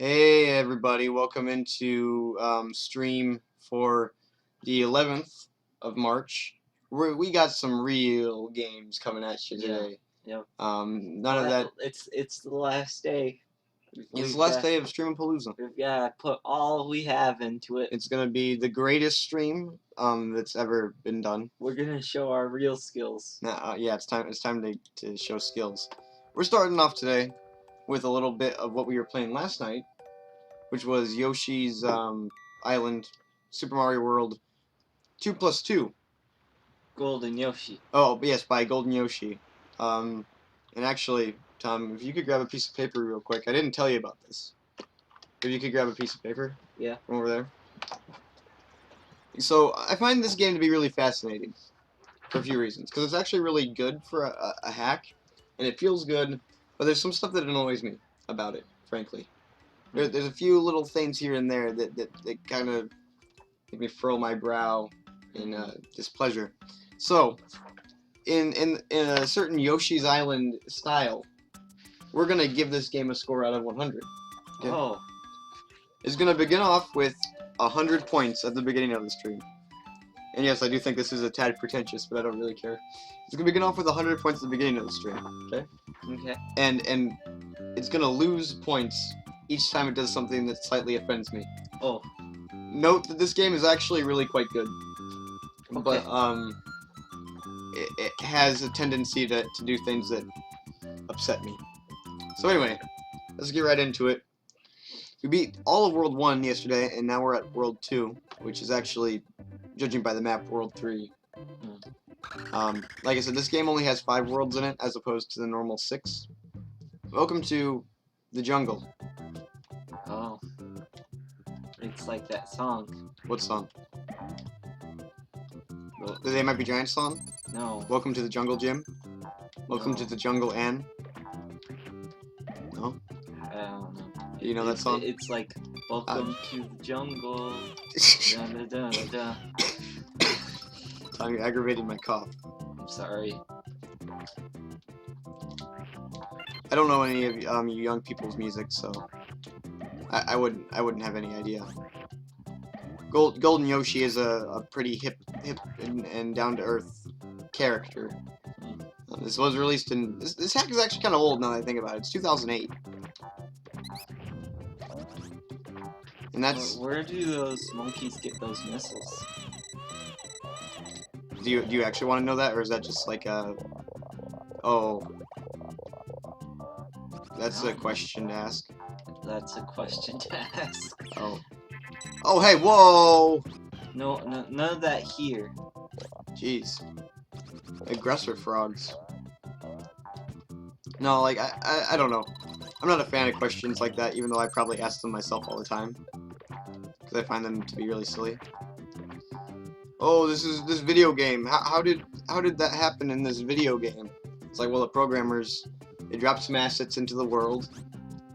Hey everybody, welcome into stream for the 11th of March. We got some real games coming at you today. Yep. None of that. It's the last day. It's the last day of Streamapalooza. We've got to put all we have into it. It's gonna be the greatest stream that's ever been done. We're gonna show our real skills. Yeah, it's time. It's time to show skills. We're starting off today with a little bit of what we were playing last night, which was Yoshi's Island, Super Mario World 2+2. Golden Yoshi. Oh, yes, by Golden Yoshi. And actually, Tom, if you could grab a piece of paper real quick. I didn't tell you about this. If you could grab a piece of paper. Yeah. From over there. So, I find this game to be really fascinating. For a few reasons. Because it's actually really good for a hack. And it feels good. But there's some stuff that annoys me about it, frankly. There's a few little things here and there that kind of make me furrow my brow in displeasure. So, in a certain Yoshi's Island style, we're gonna give this game a score out of 100. Okay? Oh. It's gonna begin off with 100 points at the beginning of the stream. And yes, I do think this is a tad pretentious, but I don't really care. It's gonna begin off with 100 points at the beginning of the stream. Okay. Okay. And it's gonna lose points each time it does something that slightly offends me. Oh. Note that this game is actually really quite good. Okay. But it has a tendency to do things that upset me. So anyway, let's get right into it. We beat all of World 1 yesterday, and now we're at World 2, which is actually, judging by the map, World 3. Like I said, this game only has 5 worlds in it, as opposed to the normal 6. Welcome to the jungle. Oh. It's like that song. What song? The They Might Be Giants song? No. Welcome to the jungle, Jim? Welcome to the jungle, Anne? No? I don't know. You know that song? It's like, welcome to the jungle. Dun, dun, dun, dun. Tom, you aggravated my cough. I'm sorry. I don't know any of you young people's music, so I wouldn't have any idea. Golden Yoshi is a pretty hip and down to earth character. This was released in this hack is actually kind of old now that I think about it. It's 2008, and that's where do those monkeys get those missiles? Do you actually want to know that, or is that just like a That's a question to ask. That's a question to ask. Oh, hey, whoa! No, none of that here. Jeez. Aggressor frogs. No, like, I don't know. I'm not a fan of questions like that, even though I probably ask them myself all the time. Because I find them to be really silly. Oh, this video game. How did that happen in this video game? It's like, well, the programmers, they dropped some assets into the world,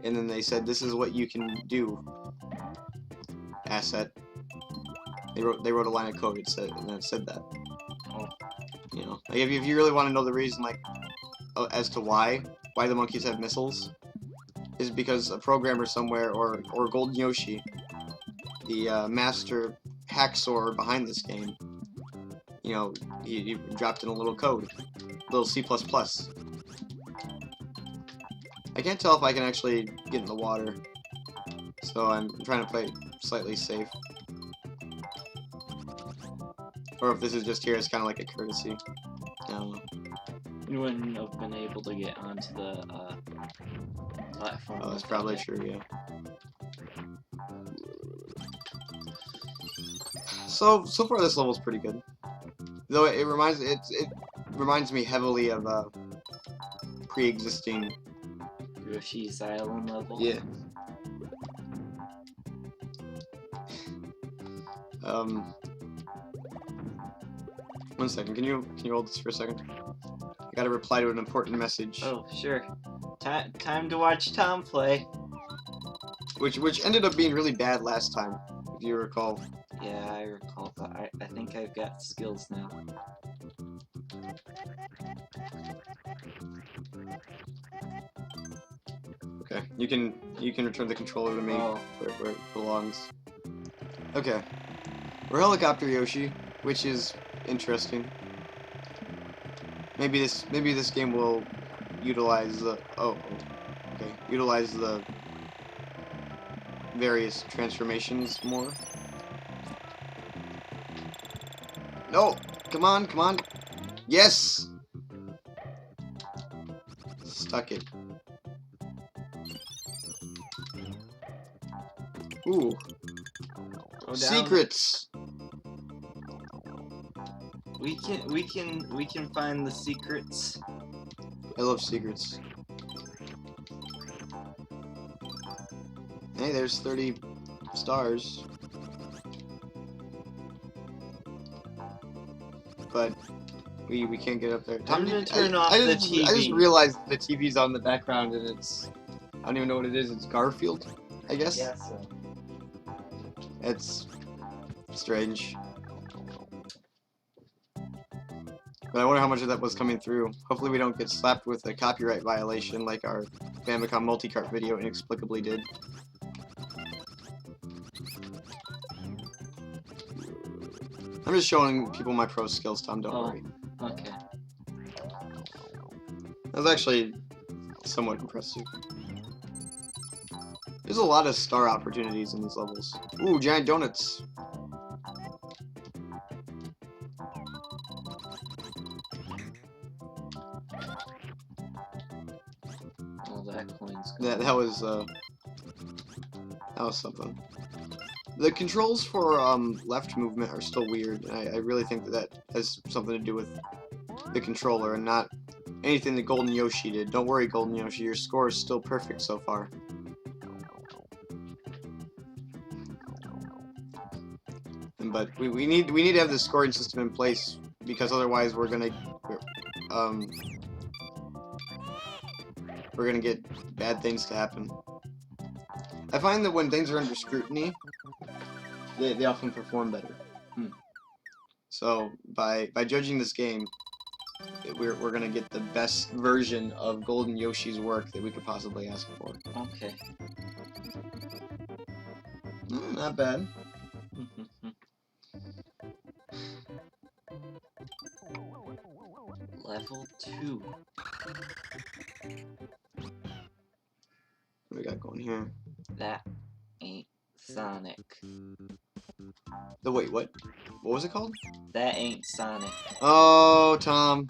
and then they said, this is what you can do. Asset. They wrote a line of code. It said that. Oh. You know, like if you really want to know the reason, like, as to why the monkeys have missiles, is because a programmer somewhere, or Golden Yoshi, the master hacksaw behind this game, you know, he dropped in a little code, a little C++. I can't tell if I can actually get in the water, so I'm trying to play slightly safe. Or if this is just here, it's kind of like a courtesy. I don't know. You wouldn't have been able to get onto the platform. Oh, that's probably true, yeah. So far this level's pretty good. Though it reminds me heavily of pre-existing Yoshi's Island level. Yeah. One second. Can you hold this for a second? I gotta reply to an important message. Oh, sure. Time to watch Tom play. Which ended up being really bad last time, if you recall. Yeah, I recall, but I think I've got skills now. Okay, You can return the controller to me Oh. where it belongs. Okay. We're Helicopter Yoshi, which is interesting. Maybe this game will utilize the utilize the various transformations more. No, come on. Yes. Stuck it. Ooh. Go down. Secrets. We can find the secrets. I love secrets. Hey, there's 30 stars. But we can't get up there. I'm gonna turn off the TV. I just realized the TV's on the background and it's, I don't even know what it is. It's Garfield, I guess. Yeah, so. It's strange. But I wonder how much of that was coming through. Hopefully we don't get slapped with a copyright violation like our Famicom multi-cart video inexplicably did. I'm just showing people my pro skills, Tom, don't worry. Okay. That was actually somewhat impressive. There's a lot of star opportunities in these levels. Ooh, giant donuts. Oh, that coin's good. That was something. The controls for left movement are still weird, and I really think that has something to do with the controller and not anything that Golden Yoshi did. Don't worry, Golden Yoshi, your score is still perfect so far. But we need to have this scoring system in place because otherwise we're gonna get bad things to happen. I find that when things are under scrutiny, they often perform better. So by judging this game, we're gonna get the best version of Golden Yoshi's work that we could possibly ask for. Okay. Not bad. Level 2. What do we got going here? That ain't Sonic. The wait, what? What was it called? That ain't Sonic. Oh, Tom,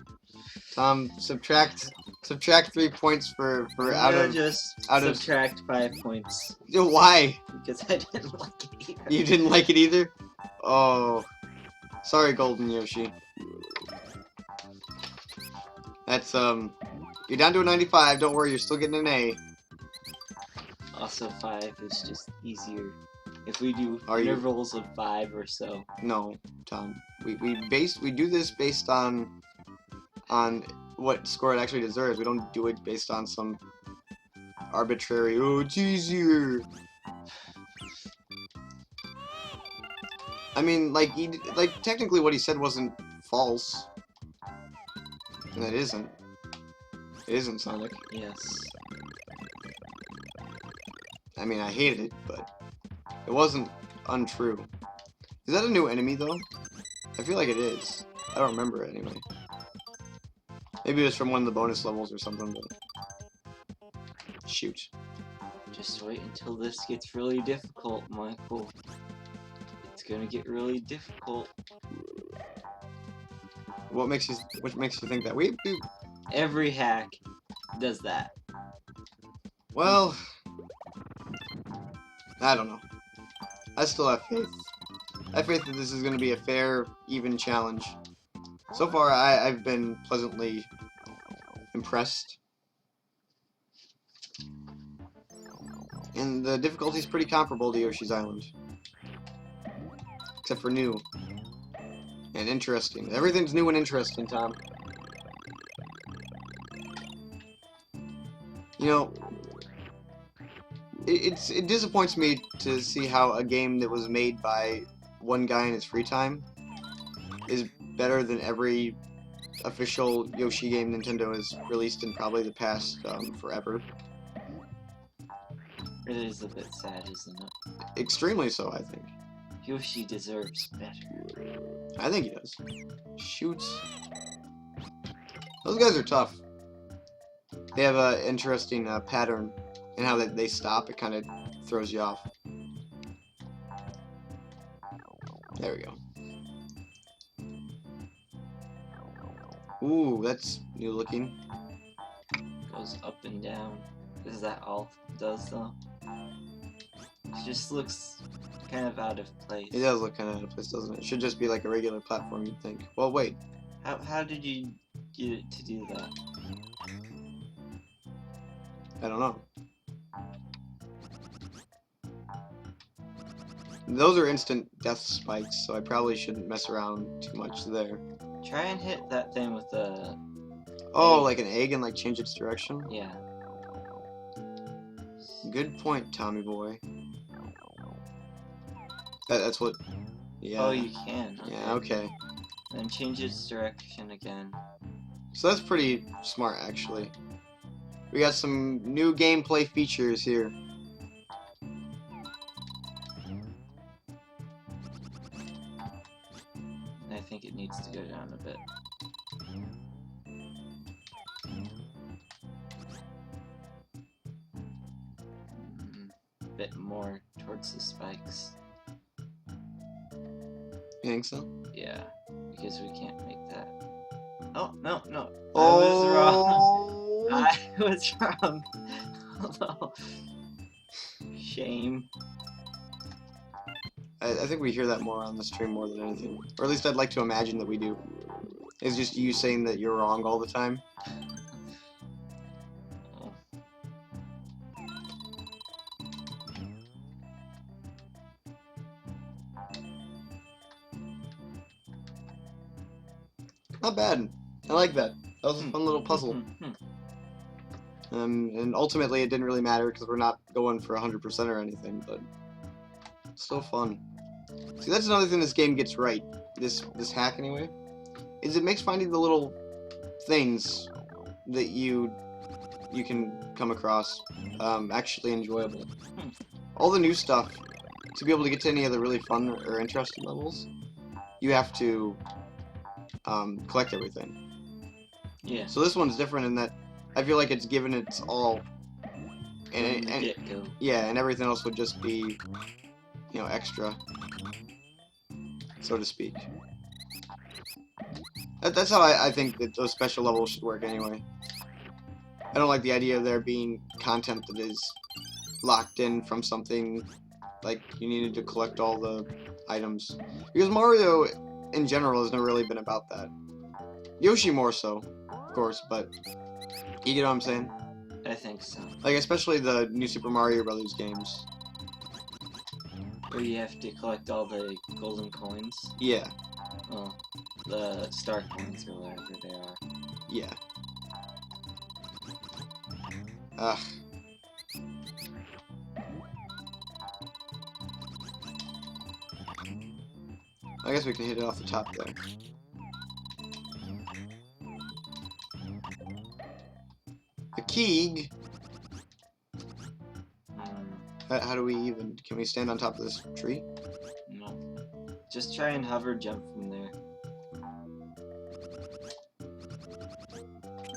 subtract 3 points for out of subtract 5 points. Why? Because I didn't like it either. You didn't like it either? Oh, sorry, Golden Yoshi. That's you're down to a 95. Don't worry, you're still getting an A. Also, 5 is just easier. If we do Are you? intervals of 5 or so. No, Tom. We do this based on what score it actually deserves. We don't do it based on some arbitrary. Oh, it's easier. I mean, like technically, what he said wasn't false, and it isn't. It isn't Sonic. Yes. I mean, I hated it, but it wasn't untrue. Is that a new enemy, though? I feel like it is. I don't remember it, anyway. Maybe it was from one of the bonus levels or something, but... Shoot. Just wait until this gets really difficult, Michael. It's gonna get really difficult. What makes you think that? Every hack does that. Well... I don't know. I still have faith. I have faith that this is going to be a fair, even challenge. So far, I've been pleasantly impressed. And the difficulty is pretty comparable to Yoshi's Island. Except for new. And interesting. Everything's new and interesting, Tom. You know... It disappoints me to see how a game that was made by one guy in his free time is better than every official Yoshi game Nintendo has released in probably the past forever. It is a bit sad, isn't it? Extremely so, I think. Yoshi deserves better. I think he does. Shoots. Those guys are tough. They have an interesting pattern in how they stop. It kind of throws you off. There we go. Ooh, that's new looking. Goes up and down. Is that all it does though? It just looks kind of out of place. It does look kind of out of place, doesn't it? It should just be like a regular platform, you'd think. Well, wait. How did you get it to do that? I don't know. Those are instant death spikes, so I probably shouldn't mess around too much there. Try and hit that thing with the... Oh, egg. like an egg and like change its direction? Yeah. Good point, Tommy boy. That's what... Yeah. Oh, you can. Okay. Yeah, okay. Then change its direction again. So that's pretty smart, actually. We got some new gameplay features here. I think it needs to go down a bit. A bit more towards the spikes. You think so? Yeah, because we can't make that. Oh, no, no. Oh! I was wrong. Oh, shame. I think we hear that more on the stream more than anything. Or at least I'd like to imagine that we do. It's just you saying that you're wrong all the time. Oh. Not bad. I like that. That was a fun little puzzle. And ultimately it didn't really matter because we're not going for 100% or anything, but still fun. See, that's another thing this game gets right. This hack anyway, is it makes finding the little things that you can come across actually enjoyable. All the new stuff, to be able to get to any of the really fun or interesting levels, you have to collect everything. Yeah. So this one's different in that I feel like it's given its all, and Get-go. yeah, and everything else would just be, you know, extra, so to speak. That's how I think that those special levels should work anyway. I don't like the idea of there being content that is locked in from something, like you needed to collect all the items. Because Mario, in general, has never really been about that. Yoshi more so, of course, but you get what I'm saying? I think so. Like, especially the new Super Mario Brothers games. Where you have to collect all the golden coins. Yeah, Well, the star coins or whatever they are. yeah. Ugh. I guess we can hit it off the top there. A Keeg? How do we even... Can we stand on top of this tree? No. Just try and hover jump from there.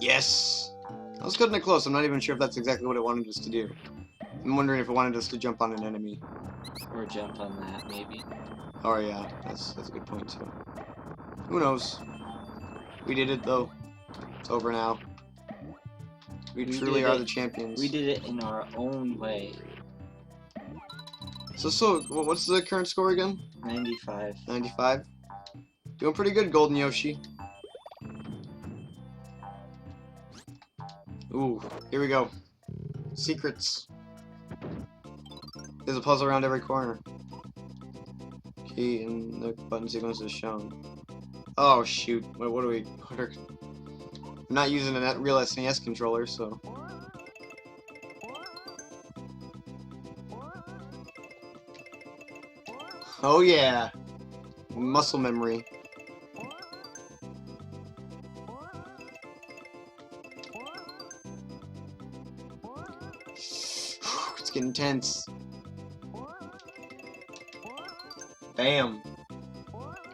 Yes! I was cutting it close. I'm not even sure if that's exactly what it wanted us to do. I'm wondering if it wanted us to jump on an enemy. Or jump on that, maybe. Oh yeah, that's a good point too. Who knows? We did it though. It's over now. We truly are the champions. We did it in our own way. So what's the current score again? 95. 95? Doing pretty good, Golden Yoshi. Ooh, here we go. Secrets. There's a puzzle around every corner. Key and the button sequence is shown. Oh shoot! What are we? I'm not using a real SNES controller, so. Oh yeah, muscle memory. It's getting tense. Bam.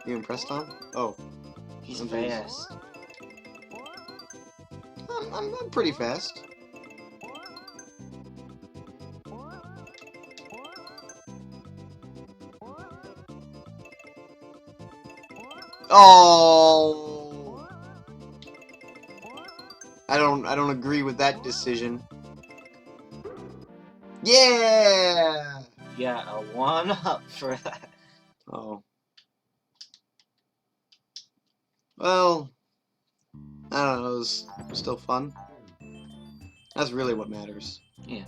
You impressed, Tom? Oh. He's I'm pleased. fast. I'm pretty fast. Oh. I don't agree with that decision. Yeah. Yeah, a 1-up for that. Oh. Well, I don't know. It was still fun. That's really what matters. Yeah.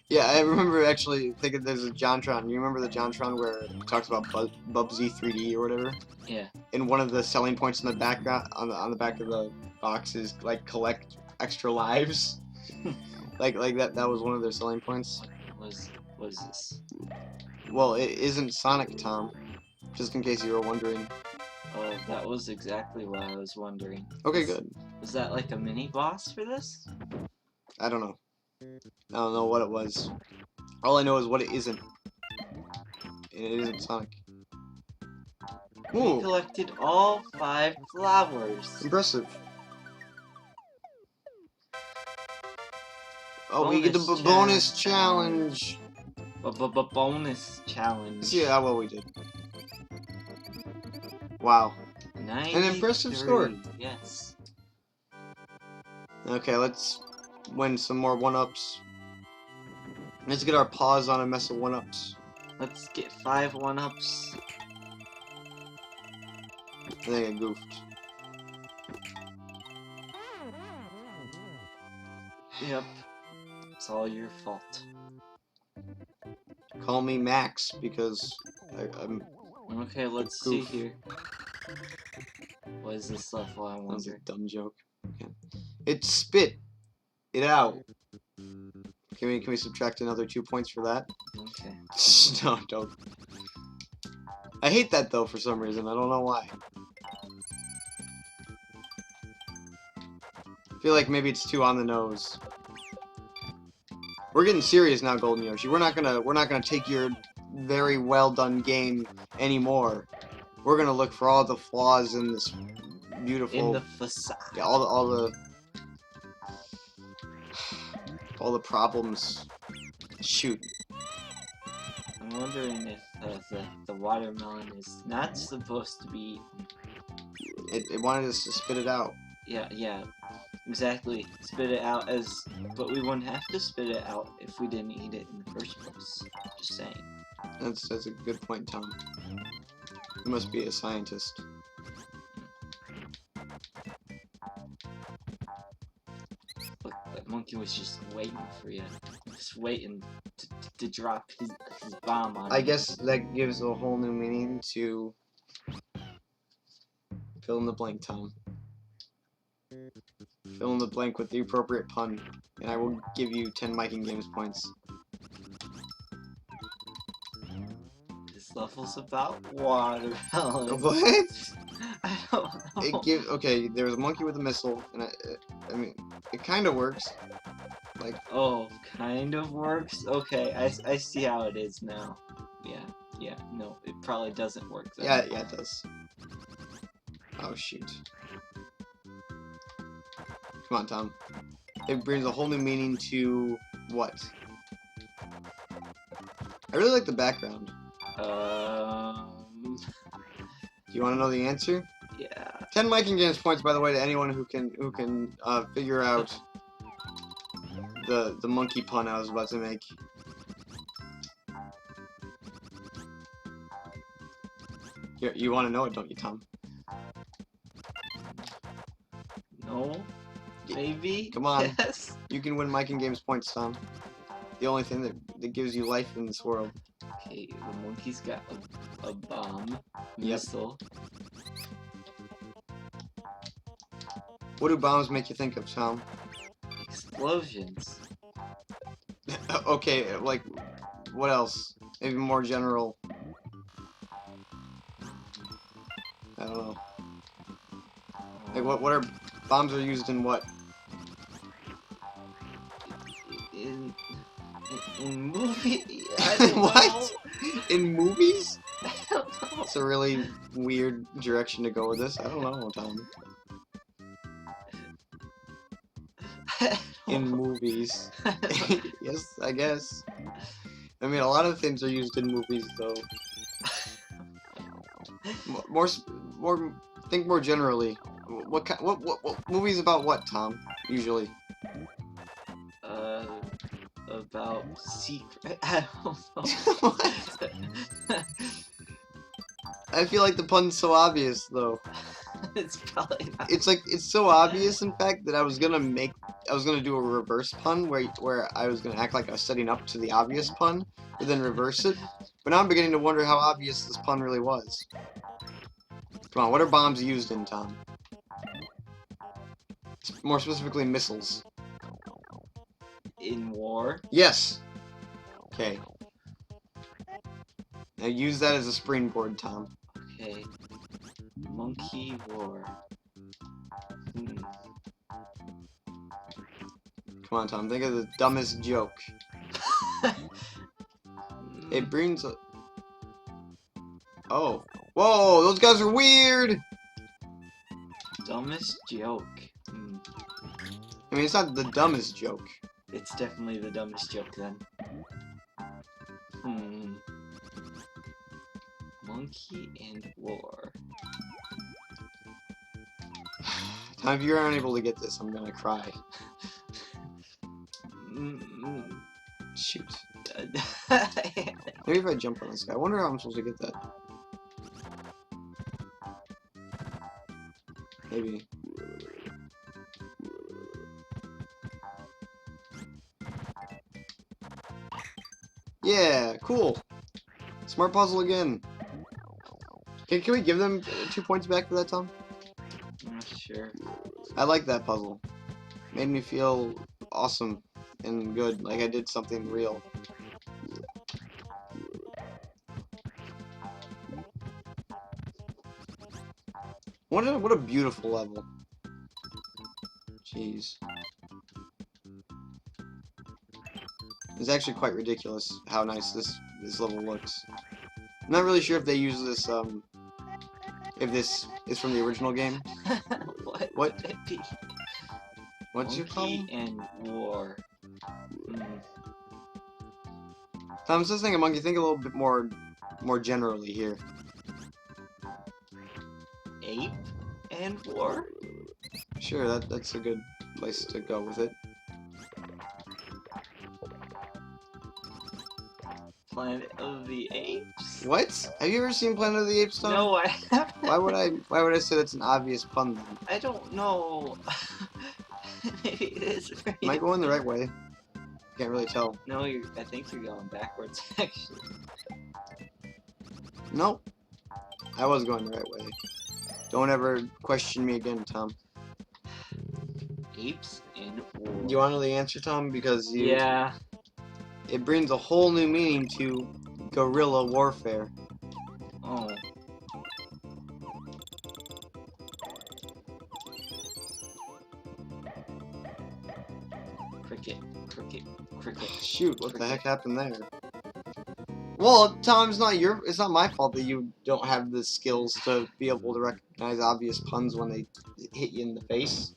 Yeah, I remember actually thinking there's a JonTron. You remember the JonTron where it talks about Bubsy 3D or whatever? Yeah. And one of the selling points in the background on the back of the box is like collect extra lives. like that was one of their selling points. What is this? Well, it isn't Sonic, Tom. Just in case you were wondering. Oh, that was exactly what I was wondering. Okay, good. Was that like a mini boss for this? I don't know. I don't know what it was. All I know is what it isn't. And it isn't Sonic. We Ooh, collected all 5 flowers. impressive. Oh, we get the bonus challenge. Bonus challenge. See how well we did. Wow. 93. An impressive score. Yes. Okay, let's win some more 1-ups. Let's get our paws on a mess of 1-ups. Let's get 5 1-ups. I think I goofed. Yep. It's all your fault. Call me Max because I'm. Okay, let's see here. What is this level, I That was a wonder? dumb joke. Okay. It spit it out. Can we subtract another 2 points for that? Okay. No, don't. I hate that though for some reason. I don't know why. I feel like maybe it's too on the nose. We're getting serious now, Golden Yoshi. We're not gonna take your very well done game anymore. We're gonna look for all the flaws in this beautiful. In the facade. Yeah, all the problems. Shoot. I'm wondering if the watermelon is not supposed to be. It wanted us to spit it out. Yeah, exactly. Spit it out but we wouldn't have to spit it out if we didn't eat it in the first place. Just saying. That's a good point, Tom. You must be a scientist. Look, that monkey was just waiting for you. Just waiting to drop his bomb on I you. guess that gives a whole new meaning to fill in the blank, Tom. Fill in the blank with the appropriate pun, and I will give you 10 Miking Games points. This level's about watermelon. What? I don't know. It gives. Okay, there's a monkey with a missile, and I mean, it kind of works. Like. Oh, kind of works? Okay, I see how it is now. Yeah, no, it probably doesn't work then. Yeah, it does. Oh, shoot. Come on, Tom. It brings a whole new meaning to what? I really like the background. Um... Do you want to know the answer? Yeah. 10 Miking Games points, by the way, to anyone who can figure out the monkey pun I was about to make. You want to know it, don't you, Tom? No? Maybe? Come on. Yes? You can win Miking Games points, Tom. The only thing that gives you life in this world. Okay, the monkey's got a bomb. Yep. Missile. What do bombs make you think of, Tom? Explosions. Okay, like, what else? Maybe more general. I don't know. Like, what are bombs are used in what? in in movie. I don't What? In movies? know. I don't know. It's a really weird direction to go with this. I don't know, Tom. In movies. Yes, I guess. I mean, a lot of things are used in movies, though. More. Think more generally. What movies about what, Tom? Usually. uh, about secret. I don't know. What? I feel like the pun's so obvious, though. It's probably not. It's so obvious, in fact, that I was gonna do a reverse pun where I was gonna act like I was setting up to the obvious pun, but then reverse it. But now I'm beginning to wonder how obvious this pun really was. Come on, what are bombs used in, Tom? More specifically, missiles. In war. Yes. Okay. Now use that as a springboard, Tom. Okay. Monkey war. Come on, Tom. Think of the dumbest joke. It brings a... Oh. Whoa, those guys are weird! Dumbest joke. I mean, it's not the dumbest joke. It's definitely the dumbest joke then. Monkey and war. Tom, if you're unable to get this, I'm gonna cry. Shoot. Maybe if I jump on this guy. I wonder how I'm supposed to get that. Maybe. Yeah, cool. Smart puzzle again. Can we give them 2 points back for that, Tom? Sure. I like that puzzle. Made me feel awesome and good, like I did something real. What a beautiful level. Jeez. It's actually quite ridiculous how nice this level looks. I'm not really sure if they use this, if this is from the original game. What? What? Would it be? What's your Monkey problem? and war. Tom, instead of saying a monkey, think a little bit more generally here. Ape and war? Sure, that's a good place to go with it. Planet of the Apes? What? Have you ever seen Planet of the Apes, Tom? No, I haven't. Why would I say that's an obvious pun then? I don't know. Maybe it is. Am I going the right way? Can't really tell. No, I think you're going backwards, actually. Nope. I was going the right way. Don't ever question me again, Tom. Apes and war. Do you want to know the answer, Tom? Because Yeah. it brings a whole new meaning to guerrilla warfare. Oh. Cricket. Shoot, what the heck happened there? Well, Tom, it's not my fault that you don't have the skills to be able to recognize obvious puns when they hit you in the face.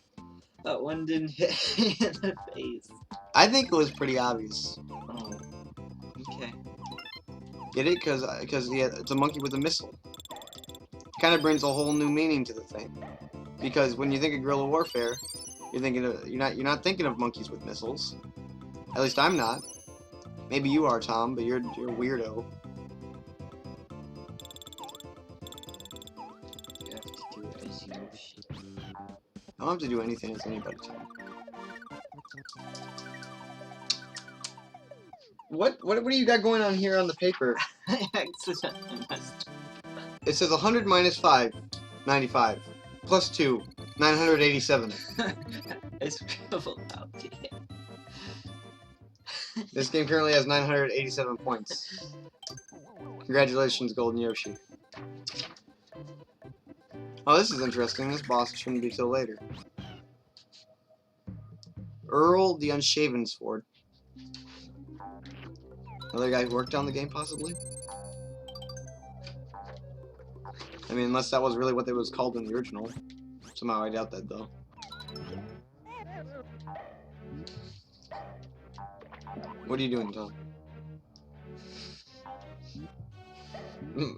That one didn't hit me in the face. I think it was pretty obvious. Oh. Okay. Get it? Because yeah, it's a monkey with a missile. Kind of brings a whole new meaning to the thing. Because when you think of guerrilla warfare, you're not thinking of monkeys with missiles. At least I'm not. Maybe you are, Tom, but you're a weirdo. You have to do it as Yoshi. I don't have to do anything as anybody, Tom. What do you got going on here on the paper? I accidentally messed It says 100 minus 5, 95. Plus 2, 987. up. I scribbled out the This game currently has 987 points. Congratulations, Golden Yoshi. Oh, this is interesting. This boss shouldn't be till later. Earl the Unshaven Sword. Another guy who worked on the game, possibly? I mean, unless that was really what it was called in the original. Somehow I doubt that, though. What are you doing, Tom?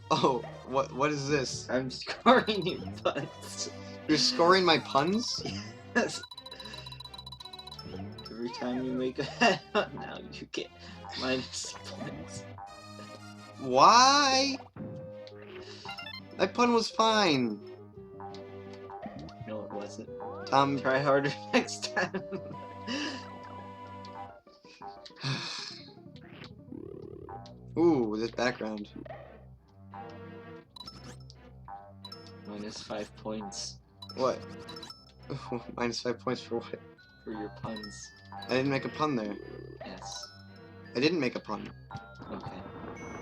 Oh, what is this? I'm scoring your puns. You're scoring my puns? Yes. Every time you make a head now you get minus points. Why? That pun was fine. No, it wasn't. Tom, Try harder next time. ooh, this background. Minus 5 points What? Minus 5 points for what? for your puns. I didn't make a pun there. Yes. I didn't make a pun. Okay.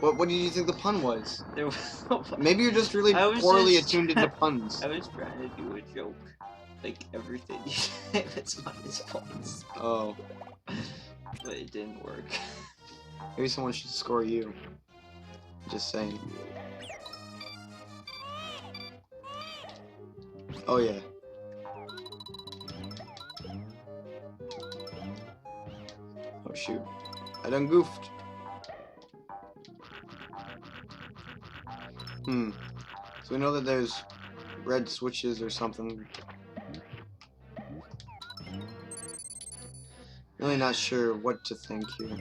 What did you think the pun was? There was no pun. Maybe you're just really I was poorly just- attuned into puns. I was trying to do a joke. Like everything you say was minus points. Oh, But it didn't work. maybe someone should score you. Just saying. Oh yeah. Oh shoot. I done goofed. So we know that there's red switches or something. Really not sure what to think here.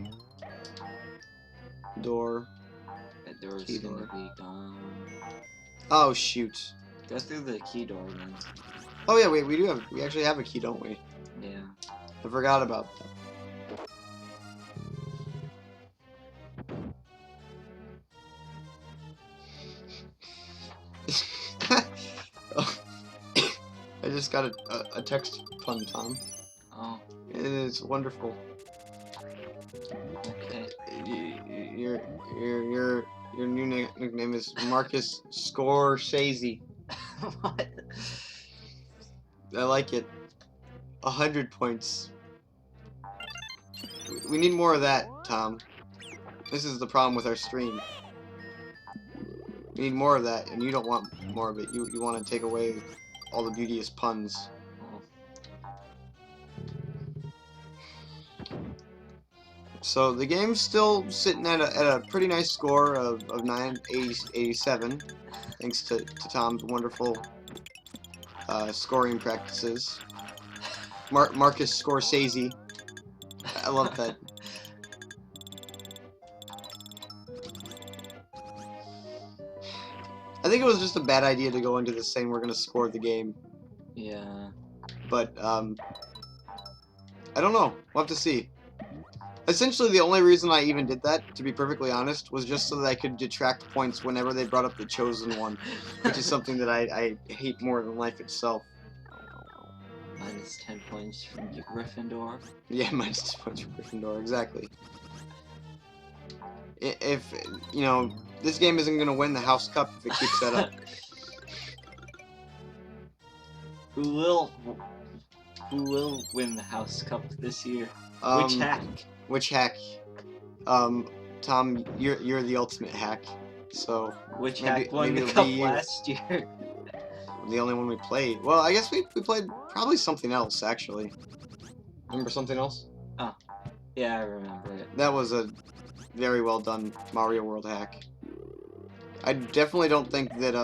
Door. That door's Key gonna door. be gone. Oh shoot. Go through the key door then. Oh yeah, wait, we actually have a key, don't we? Yeah. I forgot about that. Oh. I just got a text pun, Tom. Oh, It is wonderful. okay. Your new nickname is Marcus Scorsese. What? I like it. 100 points. We need more of that, Tom. This is the problem with our stream. We need more of that, and you don't want more of it. You want to take away all the beauteous puns. Oh. So the game's still sitting at a pretty nice score of 987, thanks to Tom's wonderful scoring practices. Marcus Scorsese. I love that. I think it was just a bad idea to go into this saying we're gonna score the game, Yeah. but I don't know. We'll have to see. Essentially, the only reason I even did that, to be perfectly honest, was just so that I could detract points whenever they brought up the Chosen One, which is something that I hate more than life itself. Minus 10 points from Gryffindor. Yeah, minus 2 points for Gryffindor, exactly. If, you know, this game isn't going to win the House Cup if it keeps that up. Who will win the House Cup this year? Which hack? Which hack? Tom, you're the ultimate hack, so... Which maybe- hack won maybe the it'll cup be you. last year? The only one we played. Well, I guess we played probably something else, actually. Remember something else? Yeah, I remember it. That was a very well done Mario World hack. I definitely don't think that,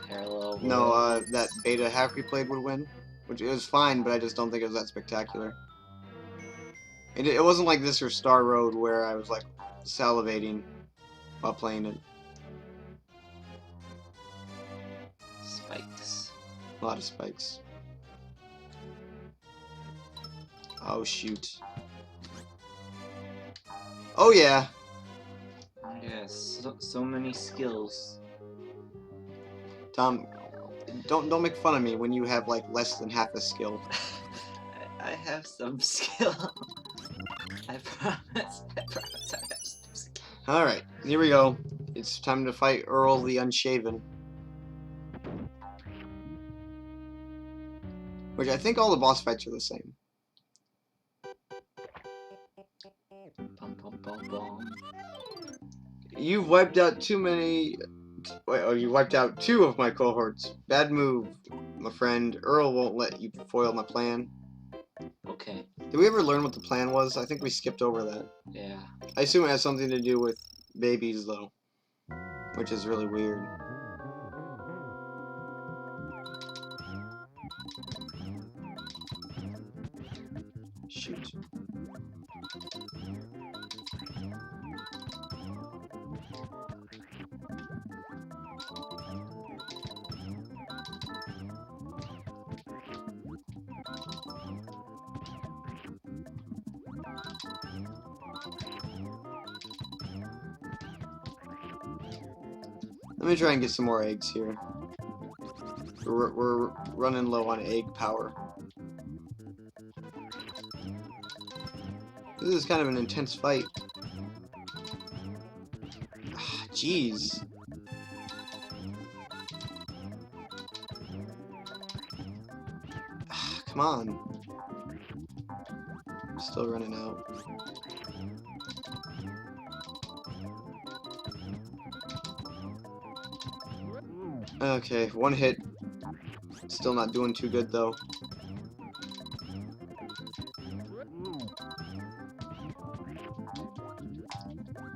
Parallel. no, world. that beta hack we played would win. Which, it was fine, but I just don't think it was that spectacular. It wasn't like this or Star Road where I was, like, salivating while playing it. Spikes. A lot of spikes. Oh, shoot. Oh, yeah. Yes, so many skills. Tom, don't make fun of me when you have, like, less than half a skill. I have some skill. I promise I have some skill. Alright, here we go. It's time to fight Earl the Unshaven. Which I think all the boss fights are the same. Bum, bum, bum, bum. You've wiped out too many. Wait, oh, you wiped out 2 of my cohorts. Bad move, my friend. Earl won't let you foil my plan. Okay. Did we ever learn what the plan was? I think we skipped over that. Yeah. I assume it has something to do with babies, though, which is really weird. Shoot. Let me try and get some more eggs here. We're running low on egg power. This is kind of an intense fight. Jeez. Come on. Still running out. Okay, 1 hit. Still not doing too good though.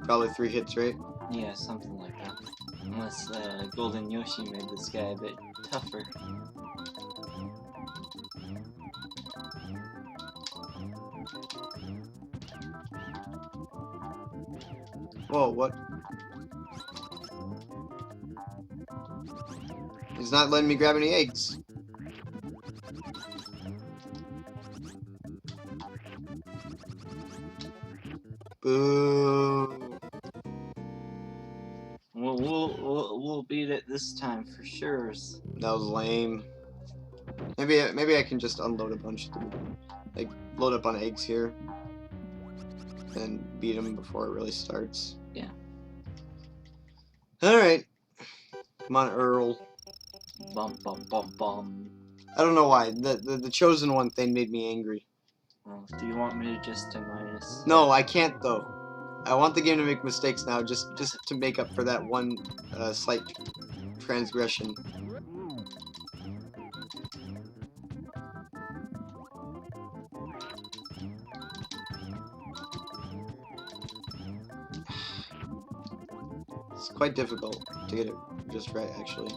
Probably 3 hits, right? Yeah, something like that. Unless Golden Yoshi made this guy a bit tougher. Whoa, what? He's not letting me grab any eggs. Boo. We'll beat it this time for sure. That was lame. Maybe I can just unload a bunch of them. Like, load up on eggs here. And beat him before it really starts. Yeah. Alright. Come on, Earl. Bum bum bum bum. I don't know why. The chosen one thing made me angry. Well, do you want me to just minus? No, I can't though. I want the game to make mistakes now, just to make up for that one slight transgression. It's quite difficult to get it just right, actually.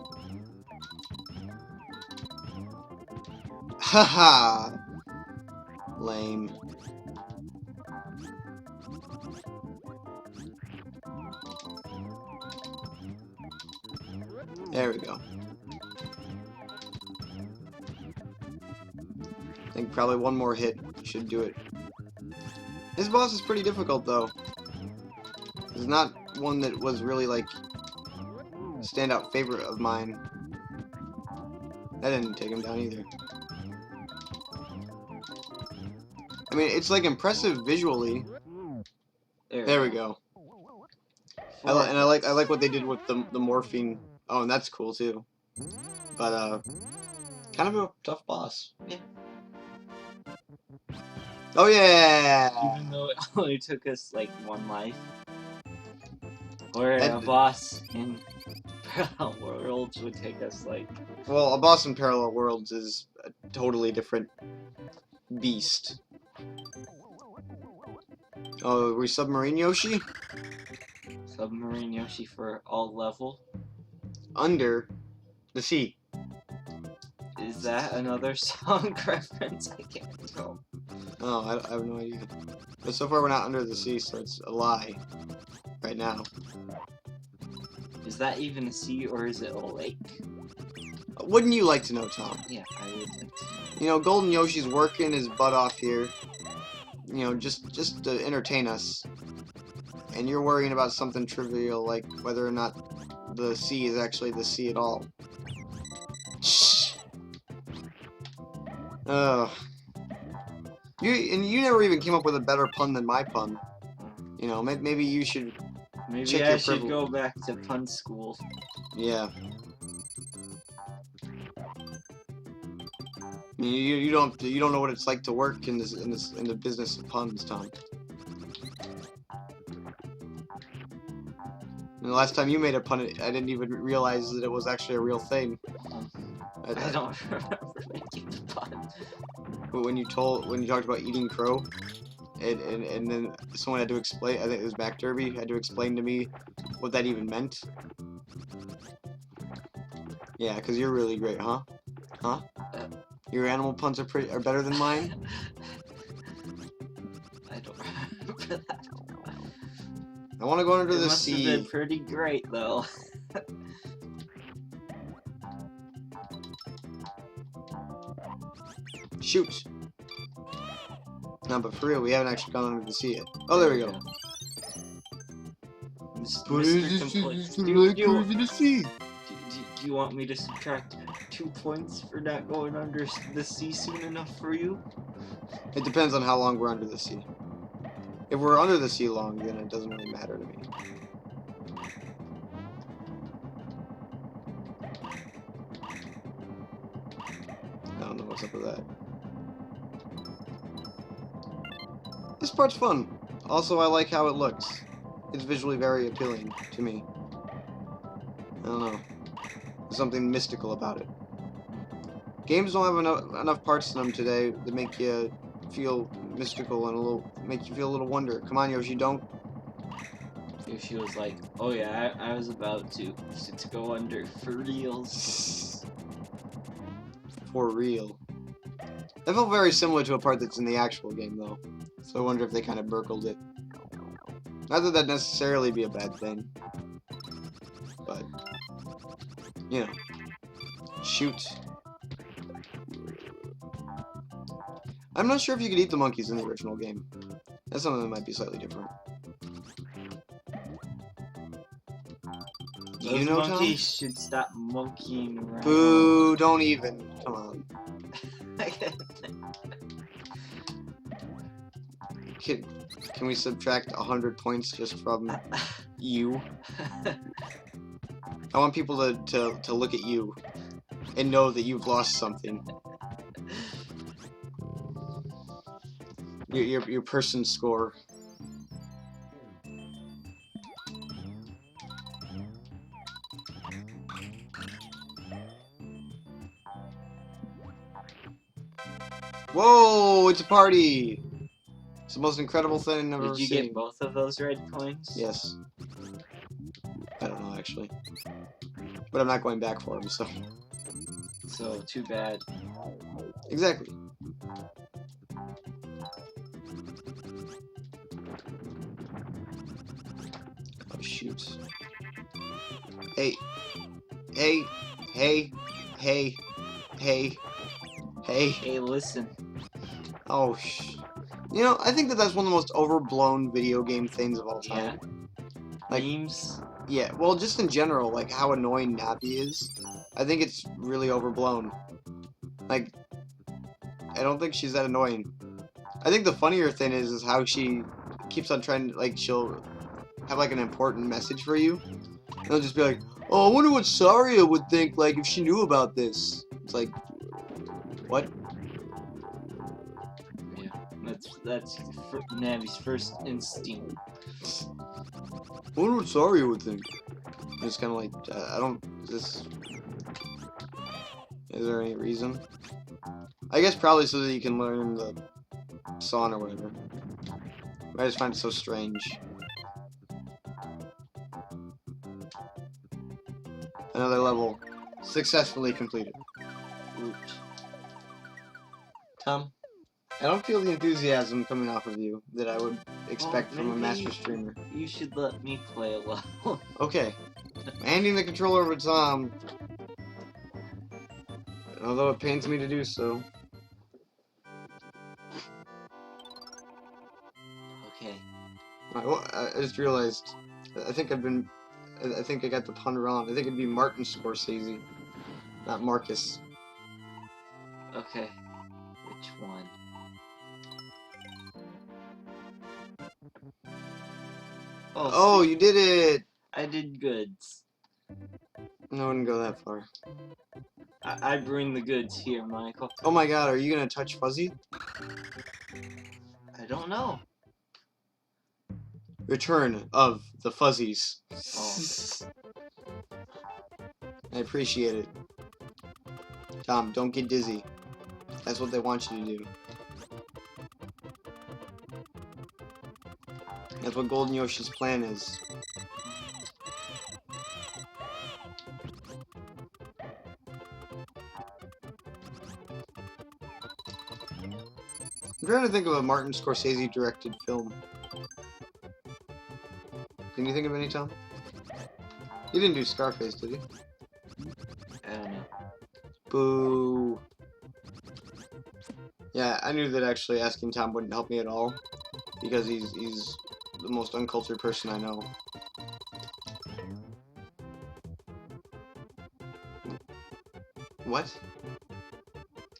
Haha! Lame. There we go. I think probably 1 more hit should do it. This boss is pretty difficult though. It's not one that was really like a standout favorite of mine. That didn't take him down either. I mean, it's like impressive visually. There we go. I like what they did with the morphine. Oh, and that's cool too. But kind of a tough boss. Yeah. Oh yeah. Even though it only took us like 1 life. Or a boss in Parallel Worlds would take us like... Well, a boss in Parallel Worlds is a totally different beast. Oh, are we Submarine Yoshi? Submarine Yoshi for all level? Under the sea. Is that another song reference? I can't tell. Oh, I have no idea. But so far we're not under the sea, so it's a lie. Right now. Is that even a sea or is it a lake? Wouldn't you like to know, Tom? Yeah, I would like to. You know, Golden Yoshi's working his butt off here. You know, just to entertain us. And you're worrying about something trivial like whether or not the sea is actually the sea at all. Shh. Ugh. You never even came up with a better pun than my pun. You know, maybe you should. Maybe check I your should go back to pun school. Yeah. I mean, you don't know what it's like to work in the business of puns, Tom. And the last time you made a pun, I didn't even realize that it was actually a real thing. I don't remember making the pun. But when you talked about eating crow, and then someone had to explain, I think it was Mac Derby, had to explain to me what that even meant. Yeah, because you're really great, huh? Huh? Your animal puns are better than mine? I don't remember that. I want to go under It the must have sea. been pretty great, though. Shoot! No, but for real, we haven't actually gone under the sea yet. Oh, there we go. Mr. in the sea? Do you want me to subtract 2 points for not going under the sea soon enough for you? It depends on how long we're under the sea. If we're under the sea long, then it doesn't really matter to me. I don't know what's up with that. This part's fun. Also, I like how it looks. It's visually very appealing to me. I don't know. There's something mystical about it. Games don't have enough parts in them today that make you feel mystical and make you feel a little wonder. Come on, Yoshi, don't. Yoshi was like, oh yeah, I was about to go under for reals. For real. That felt very similar to a part that's in the actual game, though. So I wonder if they kind of burgled it. Not that that'd necessarily be a bad thing. But, you know. Shoot. I'm not sure if you could eat the monkeys in the original game. That's something that might be slightly different. Do you know, monkeys Tom? should stop monkeying around. Boo, don't even. Come on. Can we subtract 100 points just from you? I want people to look at you and know that you've lost something. Your person score. Whoa, it's a party! It's the most incredible thing I've ever seen. Did you get both of those red coins? Yes. I don't know, actually. But I'm not going back for them, so... So, too bad. Exactly. Oh, shoot. Hey. Hey. Hey. Hey. Hey. Hey. Hey, listen. Oh, You know, I think that's one of the most overblown video game things of all time. Yeah. Memes? Yeah, well, just in general, like, how annoying Nappy is. I think it's really overblown. Like, I don't think she's that annoying. I think the funnier thing is how she keeps on trying to, like, she'll have, like, an important message for you. And they'll just be like, oh, I wonder what Saria would think, like, if she knew about this. It's like, what? Yeah, that's Navi's first instinct. I wonder what Saria would think. It's kind of like, I don't, is there any reason? I guess probably so that you can learn the song or whatever. I just find it so strange. Another level successfully completed. Root. Tom, I don't feel the enthusiasm coming off of you that I would expect from a master streamer. You should let me play a level. Okay. Handing the controller over to Tom, although it pains me to do so. Okay. I just realized, I think I got the pun wrong. I think it'd be Martin Scorsese, not Marcus. Okay. Which one? Oh, you did it! I did goods. No, I wouldn't go that far. I bring the goods here, Michael. Oh my god, are you gonna touch Fuzzy? I don't know. Return of the Fuzzies. Oh. I appreciate it. Tom, don't get dizzy. That's what they want you to do. That's what Golden Yoshi's plan is. I'm trying to think of a Martin Scorsese directed film. Can you think of any, Tom? He didn't do Scarface, did he? I don't know. Boo. Yeah, I knew that actually asking Tom wouldn't help me at all, because he's the most uncultured person I know. What?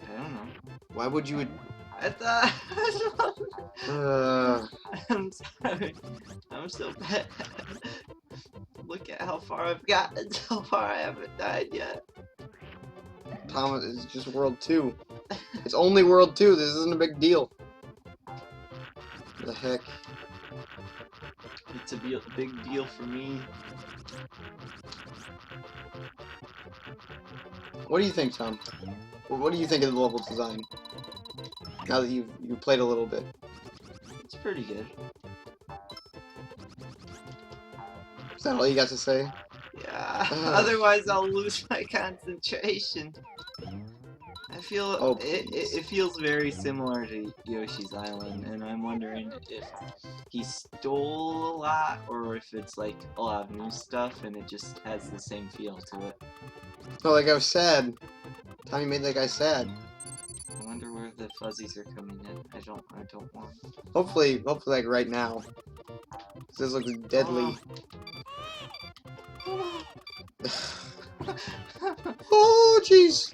I don't know. Why would you? I thought. I'm sorry. I'm so bad. Look at how far I've gotten. So far, I haven't died yet. Tom, it's just World 2. It's only World 2. This isn't a big deal. What the heck? It's a big deal for me. What do you think, Tom? What do you think of the level design? Now that you played a little bit. It's pretty good. Is that all you got to say? Yeah. Otherwise, I'll lose my concentration. I feel it feels very similar to Yoshi's Island, and I'm wondering if he stole a lot or if it's like a lot of new stuff and it just has the same feel to it. Oh, like I was sad. Tommy made that guy sad. I wonder where the fuzzies are coming in. I don't want. Hopefully like right now. This looks deadly. Oh. Oh, jeez.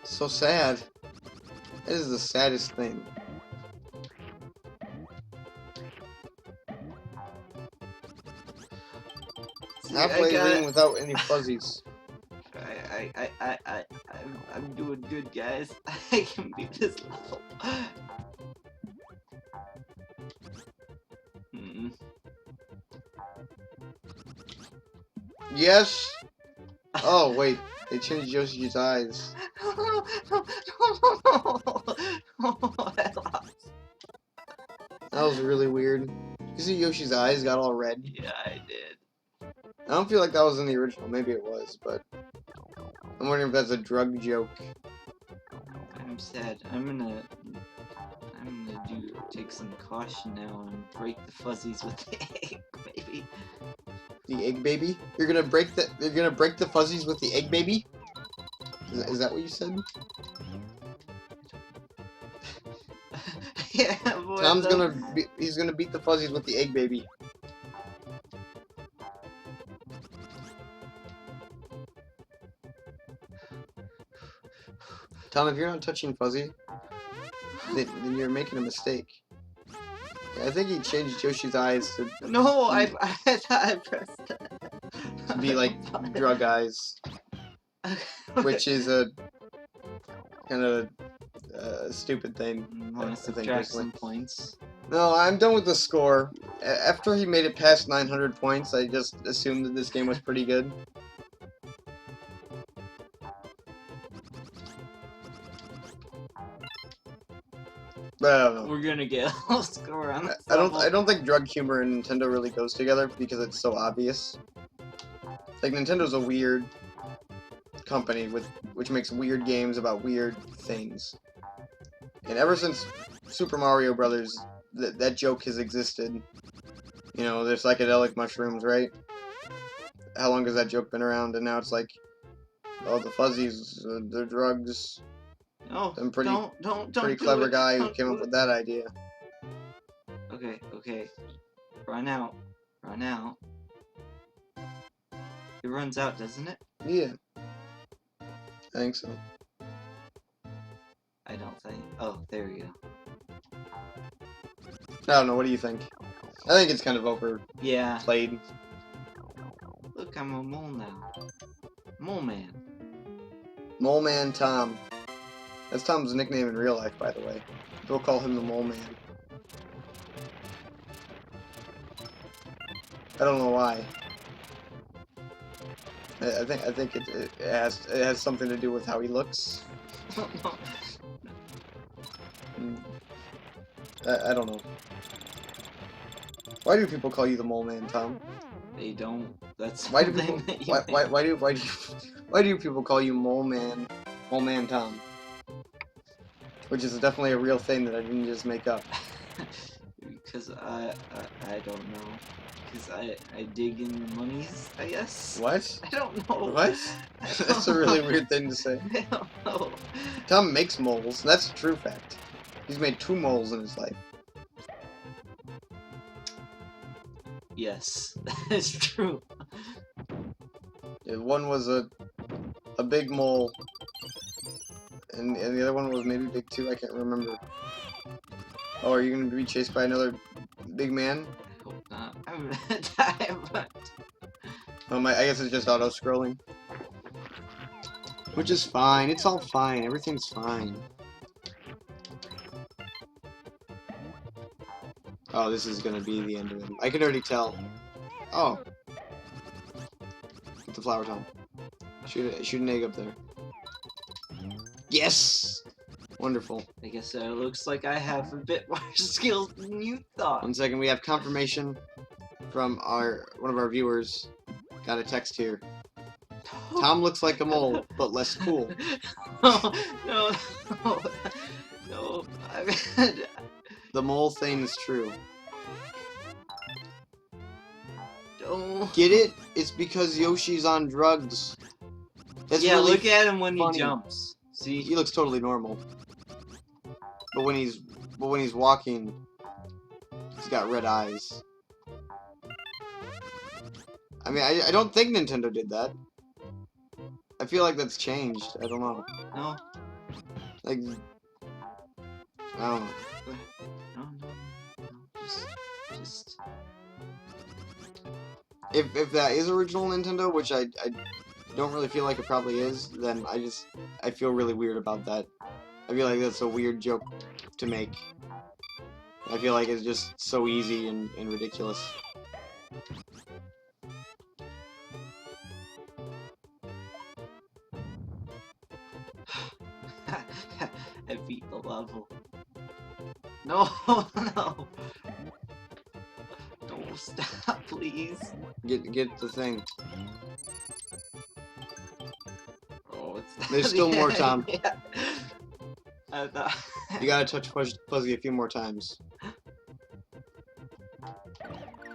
So sad. This is the saddest thing. Halfway in without any fuzzies. I'm doing good, guys. I can beat this level. Yes. Oh wait, they changed Yoshi's eyes. That was really weird. You see Yoshi's eyes got all red? Yeah, I did. I don't feel like that was in the original. Maybe it was, but I'm wondering if that's a drug joke. I'm sad. I'm gonna take some caution now and break the fuzzies with the egg, baby. The egg baby? You're gonna break the fuzzies with the egg baby? Is that what you said? Yeah, boy. Tom's he's gonna beat the fuzzies with the egg baby. Tom, if you're not touching Fuzzy, then you're making a mistake. I think he changed Yoshi's eyes to... No, I thought I pressed that. To be like drug eyes. Which is a... kind of a stupid thing. Want to subtract some points? No, I'm done with the score. After he made it past 900 points, I just assumed that this game was pretty good. But I don't know. We're gonna get a low score on this. I don't think drug humor and Nintendo really goes together because it's so obvious. Like Nintendo's a weird company which makes weird games about weird things. And ever since Super Mario Brothers, that joke has existed. You know, there's psychedelic mushrooms, right? How long has that joke been around? And now it's like, oh, the fuzzies, they're drugs. No, I'm pretty don't clever guy who came up with that idea. Okay. Run out. It runs out, doesn't it? Yeah. I think so. I don't think. Oh, there we go. I don't know, what do you think? I think it's kind of overplayed. Yeah. Look, I'm a mole now. Mole Man. Mole Man Tom. That's Tom's nickname in real life, by the way. We'll call him the Mole Man. I don't know why. I think it has something to do with how he looks. I don't know. Why do people call you the Mole Man, Tom? They don't. That's why do people why do people call you Mole Man Tom? Which is definitely a real thing that I didn't just make up. Because I don't know. Because I dig in the monies, I guess. What? I don't know. What? That's a really weird thing to say. I don't know. Tom makes moles. That's a true fact. He's made 2 moles in his life. Yes, that is true. Yeah, one was a big mole, and the other one was maybe big too. I can't remember. Oh, are you gonna be chased by another big man? I hope not. I'm gonna die, but... I guess it's just auto-scrolling. Which is fine. It's all fine. Everything's fine. Oh, this is gonna be the end of him. I can already tell. Oh. Get the flower, Tom. Shoot an egg up there. Yes! Wonderful. I guess it looks like I have a bit more skills than you thought. 1 second, we have confirmation from one of our viewers. Got a text here. Tom looks like a mole, but less cool. No. The mole thing is true. Don't. Get it? It's because Yoshi's on drugs. That's Yeah, really look at him when funny. he jumps. See? He looks totally normal. But when he's walking, he's got red eyes. I mean, I don't think Nintendo did that. I feel like that's changed. I don't know. No. Like, I don't know. No. Just. If that is original Nintendo, which I don't really feel like it probably is, then I feel really weird about that. I feel like that's a weird joke to make. I feel like it's just so easy and ridiculous. I beat the level. No. Don't stop, please. Get the thing. Oh, it's There's still more, Tom. Yeah. I thought... You gotta touch Fuzzy a few more times.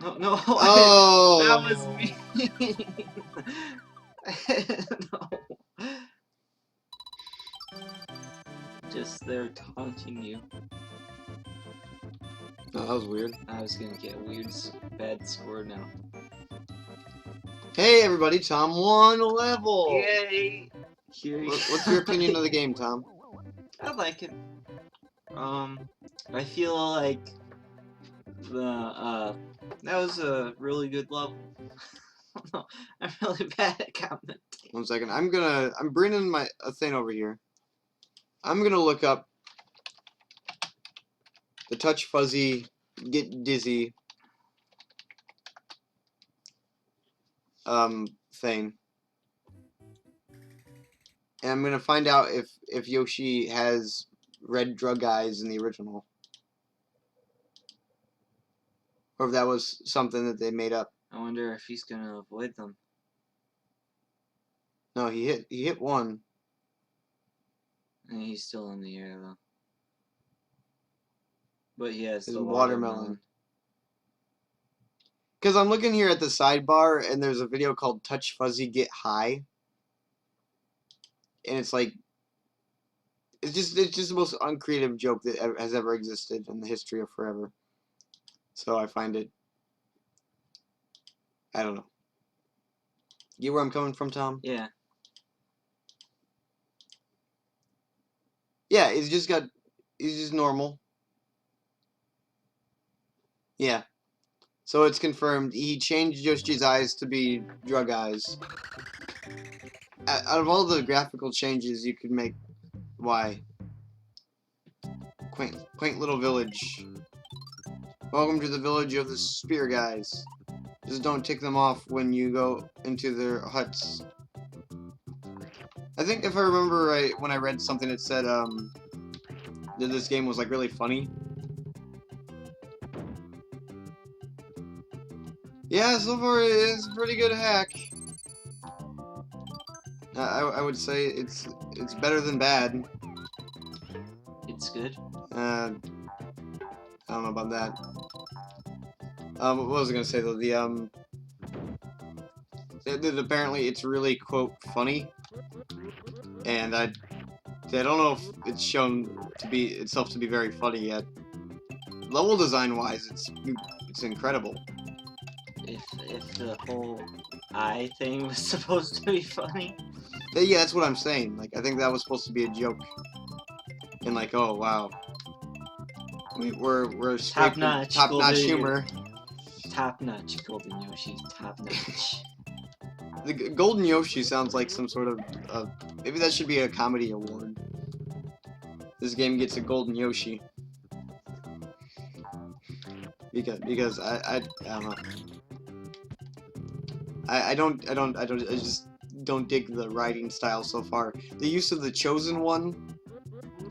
No. Oh! That was me. No. Just they're taunting you. Oh, that was weird. I was gonna get a weird, bad score now. Hey everybody, Tom won a level! Yay! What's your opinion of the game, Tom? I like it. I feel like that was a really good level. No, I'm really bad at commenting. 1 second, I'm bringing a thing over here. I'm gonna look up the Touch Fuzzy Get Dizzy thing. And I'm gonna find out if Yoshi has red drug eyes in the original. Or if that was something that they made up. I wonder if he's gonna avoid them. No, he hit one. And he's still in the air though. But he has His the watermelon. Because I'm looking here at the sidebar, and there's a video called Touch Fuzzy Get High. And it's like, it's just the most uncreative joke that has ever existed in the history of forever. So I find it, I don't know. You get where I'm coming from, Tom? Yeah. Yeah, he's just normal. Yeah. So it's confirmed. He changed Yoshi's eyes to be drug eyes. Out of all the graphical changes you could make, why? quaint little village. Welcome to the village of the spear guys. Just don't tick them off when you go into their huts. I think if I remember right, when I read something that said that this game was like really funny. Yeah, so far it's a pretty good hack. I would say it's better than bad. It's good. I don't know about that. What was I gonna say though? Apparently it's really quote funny, and I don't know if it's shown to be itself to be very funny yet. Level design wise, it's incredible. If the whole eye thing was supposed to be funny. Yeah, that's what I'm saying. Like, I think that was supposed to be a joke. And like, oh wow, we're Top notch humor. Top notch Golden Yoshi. Top notch. The Golden Yoshi sounds like some sort of maybe that should be a comedy award. This game gets a Golden Yoshi because I don't know. I just don't dig the writing style so far. The use of the Chosen One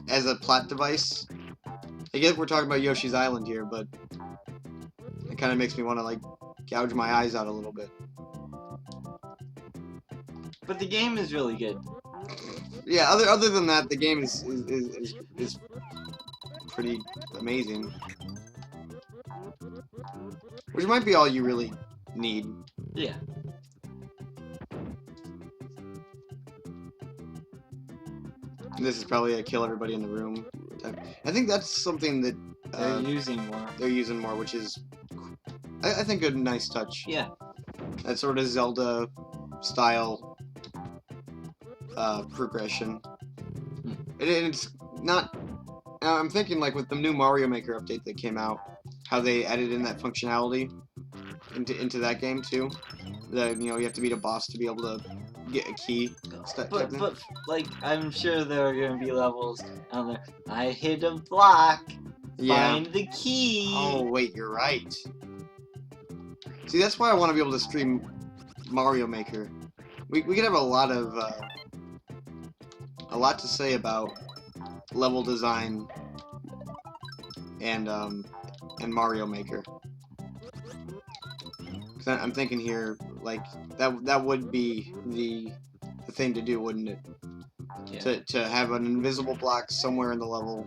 as a plot device. I guess we're talking about Yoshi's Island here, but it kind of makes me want to like gouge my eyes out a little bit. But the game is really good. Yeah, other than that, the game is pretty amazing. Which might be all you really need. Yeah. This is probably a kill everybody in the room. I think that's something that they're using more. They're using more, which is, I think, a nice touch. Yeah. That sort of Zelda style progression. It's not. I'm thinking like with the new Mario Maker update that came out, how they added in that functionality into that game too. That you have to beat a boss to be able to get a key. But like I'm sure there are gonna be levels out there. I hit a block. Yeah. Find the key. Oh wait, you're right. See, that's why I want to be able to stream Mario Maker. We could have a lot to say about level design and Mario Maker. 'Cause I'm thinking here, like that would be the thing to do, wouldn't it? Yeah. To have an invisible block somewhere in the level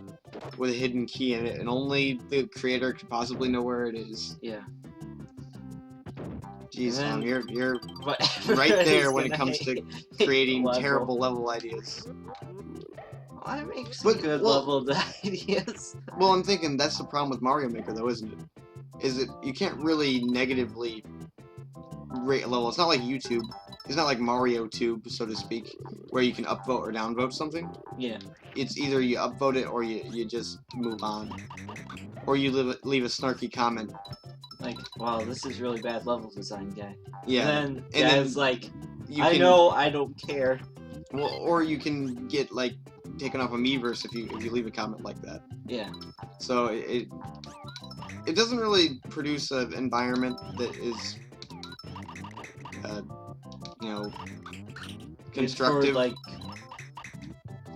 with a hidden key in it, and only the creator could possibly know where it is. Yeah. Jeez, Tom, you're right there when it comes to creating terrible level ideas. I make some good level ideas. Well, I'm thinking that's the problem with Mario Maker, though, isn't it? Is that you can't really negatively rate a level. It's not like YouTube. It's not like Mario Tube, so to speak, where you can upvote or downvote something. Yeah. It's either you upvote it or you just move on. Or you leave a snarky comment. Like, wow, this is really bad level design, guy. Yeah. And then like, I don't care. Well, or you can get like taken off a Miiverse if you leave a comment like that. Yeah. So it doesn't really produce an environment that is constructive.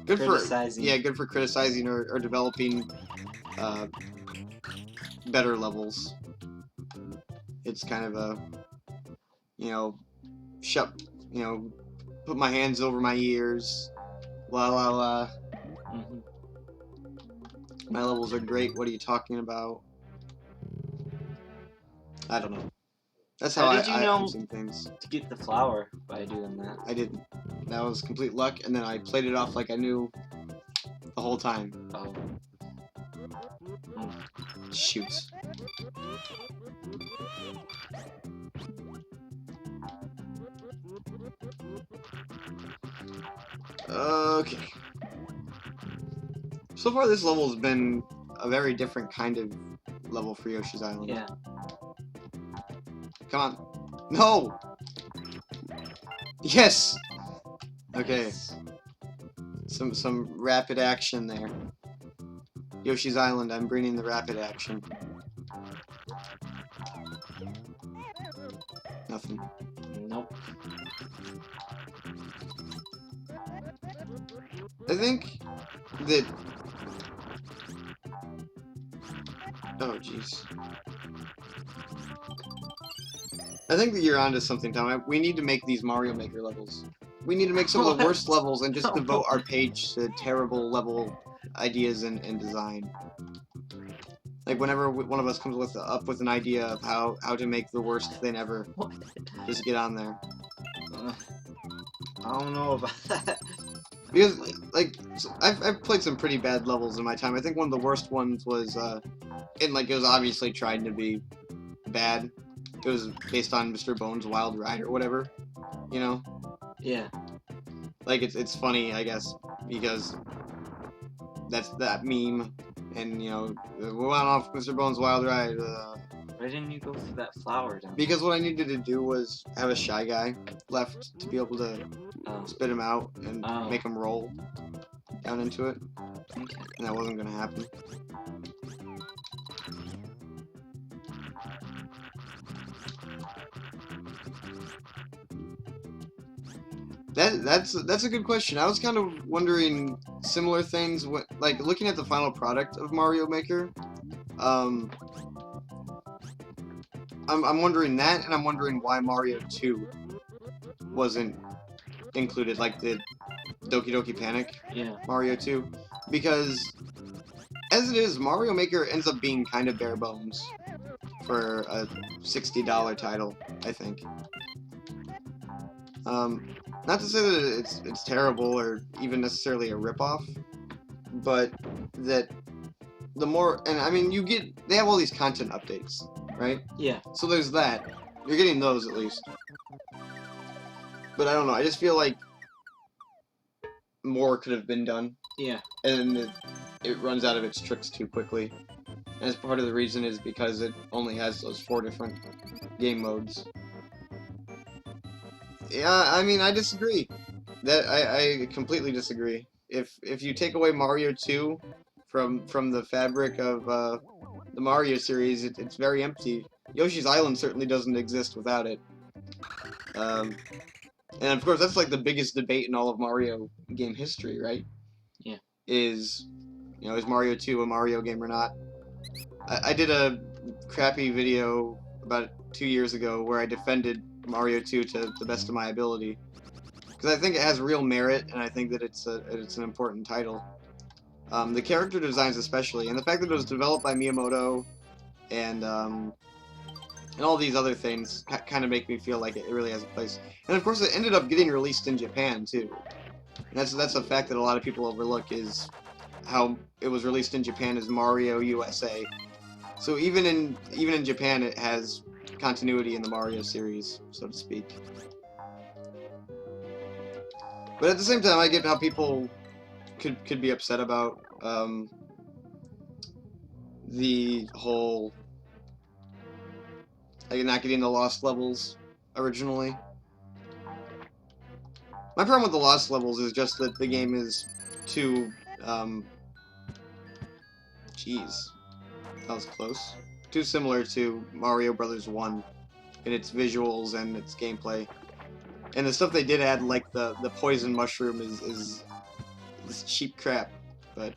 Good for criticizing. Good for criticizing or developing better levels. It's kind of a put my hands over my ears, la la la. Mm-hmm. My levels are great. What are you talking about? I don't know. That's how did you know I'm seeing things. To get the flower by doing that? I didn't. That was complete luck, and then I played it off like I knew the whole time. Oh. Shoot. Okay. So far, this level has been a very different kind of level for Yoshi's Island. Yeah. Come on. No! Yes! Okay. Yes. Some rapid action there. Yoshi's Island, I'm bringing the rapid action. Nothing. Nope. I think that... Oh, jeez. I think that you're onto something, Tom. We need to make these Mario Maker levels. We need to make some of the worst levels and just devote our page to terrible level ideas and design. Like, whenever one of us comes up with an idea of how to make the worst thing ever, just get on there. I don't know about that. Because, like, I've played some pretty bad levels in my time. I think one of the worst ones was, and, like, it was obviously trying to be bad. It was based on Mr. Bones' Wild Ride or whatever, you know? Yeah. Like, it's funny, I guess, because that's that meme, and, you know, we went off Mr. Bones' Wild Ride, Why didn't you go for that flower down? Because what I needed to do was have a Shy Guy left to be able to spit him out and make him roll down into it. Okay. And that wasn't going to happen. That's a good question. I was kind of wondering similar things, like looking at the final product of Mario Maker. I'm wondering that, and I'm wondering why Mario 2 wasn't included, like the Doki Doki Panic Mario 2, because as it is, Mario Maker ends up being kind of bare bones for a $60 title, I think. Not to say that it's terrible or even necessarily a ripoff, but that the more, and I mean, they have all these content updates, right? Yeah. So there's that. You're getting those at least. But I don't know, I just feel like more could have been done. Yeah. And it runs out of its tricks too quickly. And part of the reason is because it only has those 4 different game modes. Yeah, I mean, I disagree. I completely disagree. If you take away Mario 2 from the fabric of the Mario series, it's very empty. Yoshi's Island certainly doesn't exist without it. And of course, that's like the biggest debate in all of Mario game history, right? Yeah. Is Mario 2 a Mario game or not? I did a crappy video about 2 years ago where I defended Mario 2 to the best of my ability, because I think it has real merit, and I think that it's an important title. The character designs especially, and the fact that it was developed by Miyamoto, and all these other things kind of make me feel like it really has a place. And of course, it ended up getting released in Japan too. And that's a fact that a lot of people overlook, is how it was released in Japan as Mario USA. So even in Japan, it has continuity in the Mario series, so to speak. But at the same time, I get how people could be upset about the whole not getting the lost levels originally. My problem with the lost levels is just that the game is too jeez, that was close. Too similar to Mario Brothers 1 in its visuals and its gameplay. And the stuff they did add, like the poison mushroom, is cheap crap, but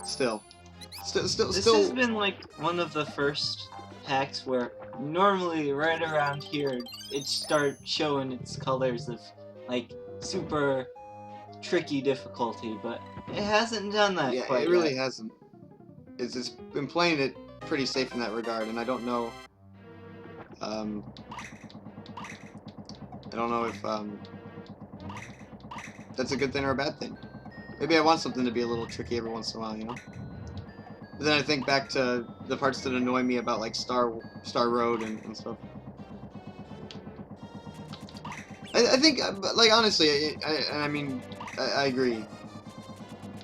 still. This has been like one of the first hacks where normally right around here it starts showing its colors of like super tricky difficulty, but it hasn't done that quite yet. It really yet. hasn't. It's been playing it pretty safe in that regard, and I don't know. I don't know if that's a good thing or a bad thing. Maybe I want something to be a little tricky every once in a while, you know? But then I think back to the parts that annoy me about like Star Road and stuff. I think, like, honestly, I mean, I agree.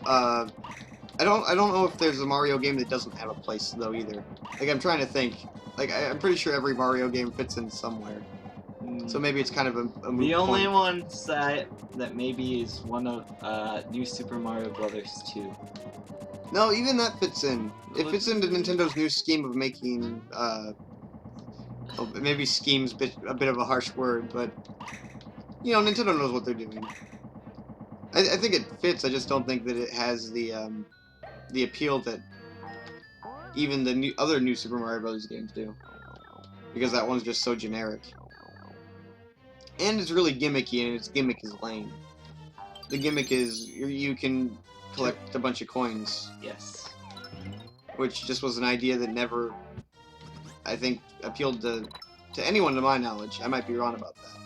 I don't know if there's a Mario game that doesn't have a place though either. Like, I'm trying to think. Like, I'm pretty sure every Mario game fits in somewhere. So maybe it's kind of a moot The only point. one that maybe is one of New Super Mario Brothers 2. No, even that fits in. It fits into Nintendo's new scheme of making, well, maybe scheme's a bit of a harsh word, but, you know, Nintendo knows what they're doing. I think it fits, I just don't think that it has the appeal that even the other new Super Mario Bros. Games do. Because that one's just so generic. And it's really gimmicky, and its gimmick is lame. The gimmick is you can collect a bunch of coins. Yes. Which just was an idea that never, I think, appealed to anyone to my knowledge. I might be wrong about that.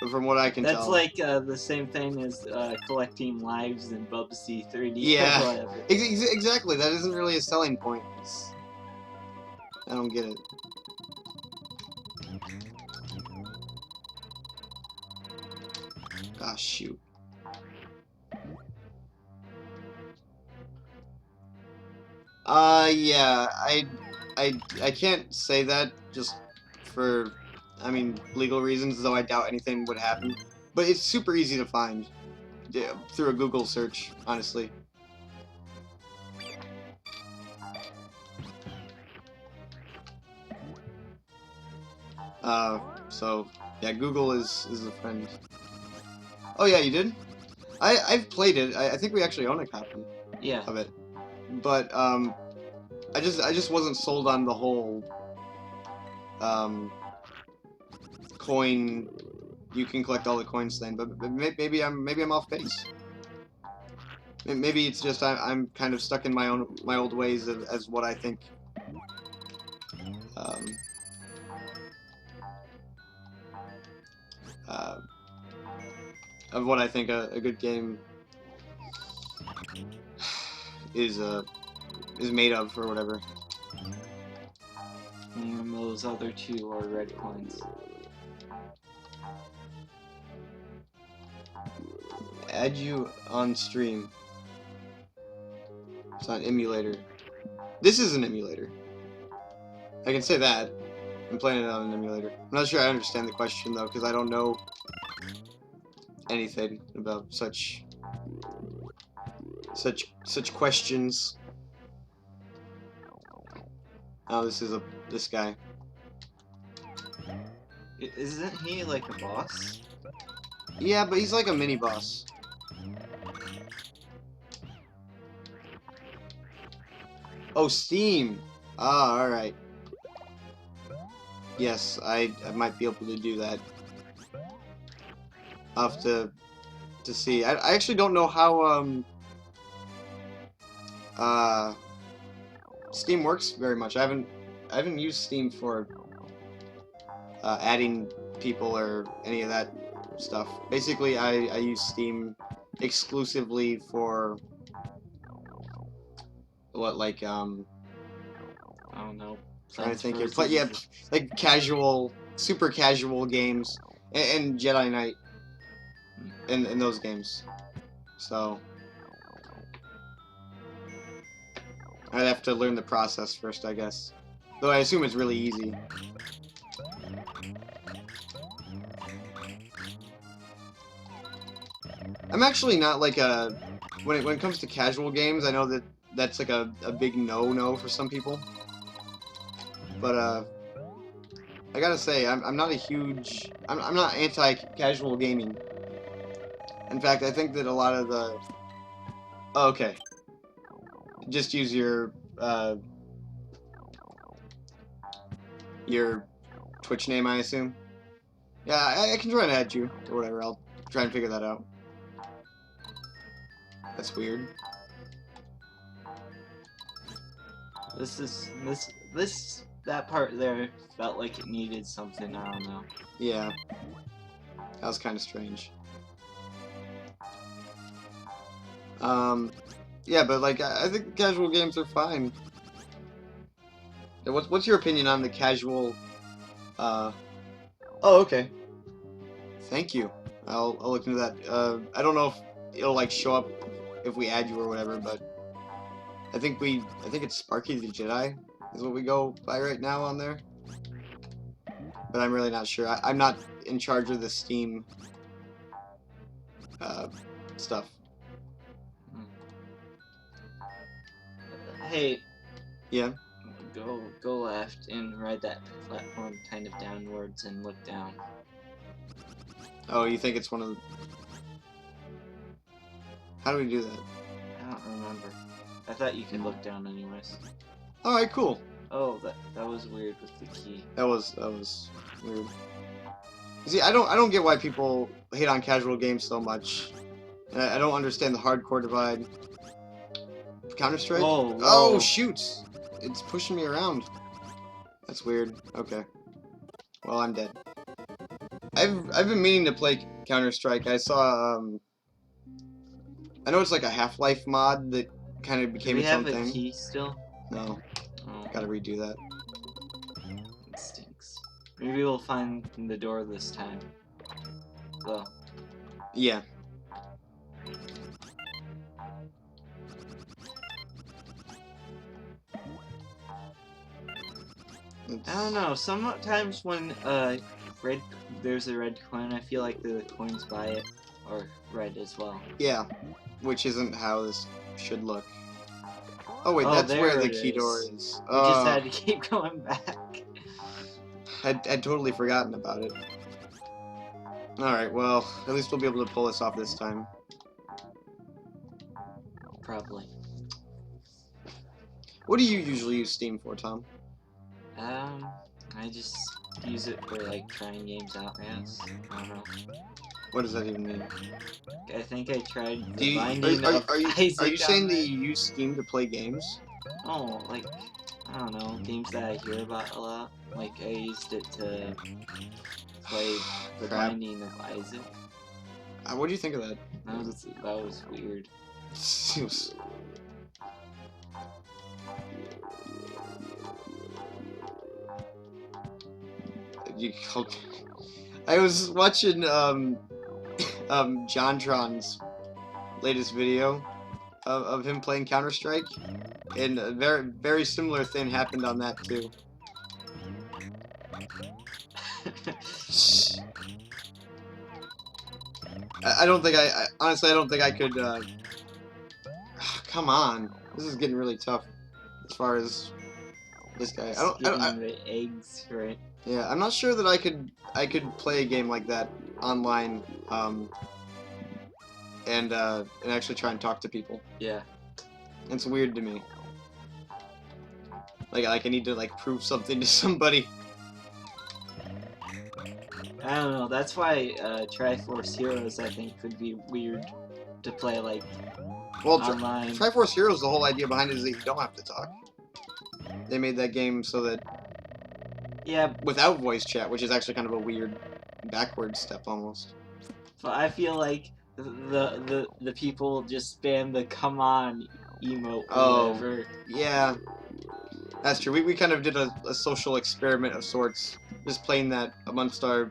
But from what I can tell... That's like the same thing as collecting lives in Bubsy 3D. Yeah, exactly. That isn't really a selling point. I don't get it. Ah, shoot. Yeah, I can't say that just for, I mean, legal reasons, though I doubt anything would happen. But it's super easy to find through a Google search, honestly. So, yeah, Google is a friend. Oh yeah, you did? I've played it. I think we actually own a copy of it. But, I just wasn't sold on the whole, coin, you can collect all the coins thing, but maybe I'm off base. Maybe it's just I'm kind of stuck in my old ways as what I think, of what I think a good game is made of, or whatever. And those other two are red coins. Add you on stream. It's not an emulator. This is an emulator. I can say that. I'm playing it on an emulator. I'm not sure I understand the question though, because I don't know anything about such questions. Oh, this guy. Isn't he like a boss? Yeah, but he's like a mini boss. Oh, Steam. Ah, alright. Yes, I might be able to do that. I'll have to see. I actually don't know how Steam works very much. I haven't used Steam for adding people or any of that stuff. Basically, I use Steam exclusively for what, like, I don't know. Trying to think here. But yeah, like casual, super casual games, and Jedi Knight, in those games. So I'd have to learn the process first, I guess. Though I assume it's really easy. I'm actually not like a... When it comes to casual games, I know that's like a big no-no for some people. But, I gotta say, I'm not a huge... I'm not anti-casual gaming. In fact, I think that a lot of the... Oh, okay. Just use your Twitch name, I assume. Yeah, I can try and add you, or whatever. I'll try and figure that out. That's weird. That part there felt like it needed something, I don't know. Yeah. That was kind of strange. Yeah, but like, I think casual games are fine. Yeah, what's your opinion on the casual, Oh, okay. Thank you. I'll look into that. I don't know if it'll, like, show up if we add you or whatever, but I think it's Sparky the Jedi is what we go by right now on there. but I'm really not sure. I'm not in charge of the Steam stuff. Hey. Yeah. Go left and ride that platform kind of downwards and look down. Oh, you think it's one of the... How do we do that? I don't remember. I thought you could look down anyways. Alright, cool. Oh, that was weird with the key. That was weird. See, I don't get why people hate on casual games so much. I don't understand the hardcore divide. Counter-Strike? Whoa, whoa. Oh, shoot! It's pushing me around. That's weird. Okay. Well, I'm dead. I've been meaning to play Counter-Strike. I saw I know it's like a Half-Life mod that kind of became its own thing. Do we have a key still? No. Oh. Gotta redo that. It stinks. Maybe we'll find the door this time. Well. Yeah. I don't know. Sometimes when there's a red coin, I feel like the coins by it are red as well. Yeah, which isn't how this should look. Oh wait, that's where the key door is. We just had to keep going back. I'd totally forgotten about it. Alright, well, at least we'll be able to pull this off this time. Probably. What do you usually use Steam for, Tom? I just use it for, like, trying games out, I guess. I don't know. What does that even mean? I think I tried Are the you saying that you use Steam to play games? Oh, like, I don't know, games that I hear about a lot. Like, I used it to play The Binding of Isaac. What do you think of that? That was weird. I was watching JonTron's latest video of him playing Counter-Strike, and a very similar thing happened on that too. I don't think honestly I don't think I could come on. This is getting really tough as far as this guy. I don't the eggs, right? Yeah, I'm not sure that I could play a game like that online and actually try and talk to people. Yeah. It's weird to me. Like I need to like prove something to somebody. I don't know. That's why Triforce Heroes I think could be weird to play like online. Triforce Heroes, the whole idea behind it is that you don't have to talk. They made that game so that without voice chat, which is actually kind of a weird backward step almost. But I feel like the people just spam the "come on" emote or whatever. Yeah, that's true. We kind of did a social experiment of sorts, just playing that amongst our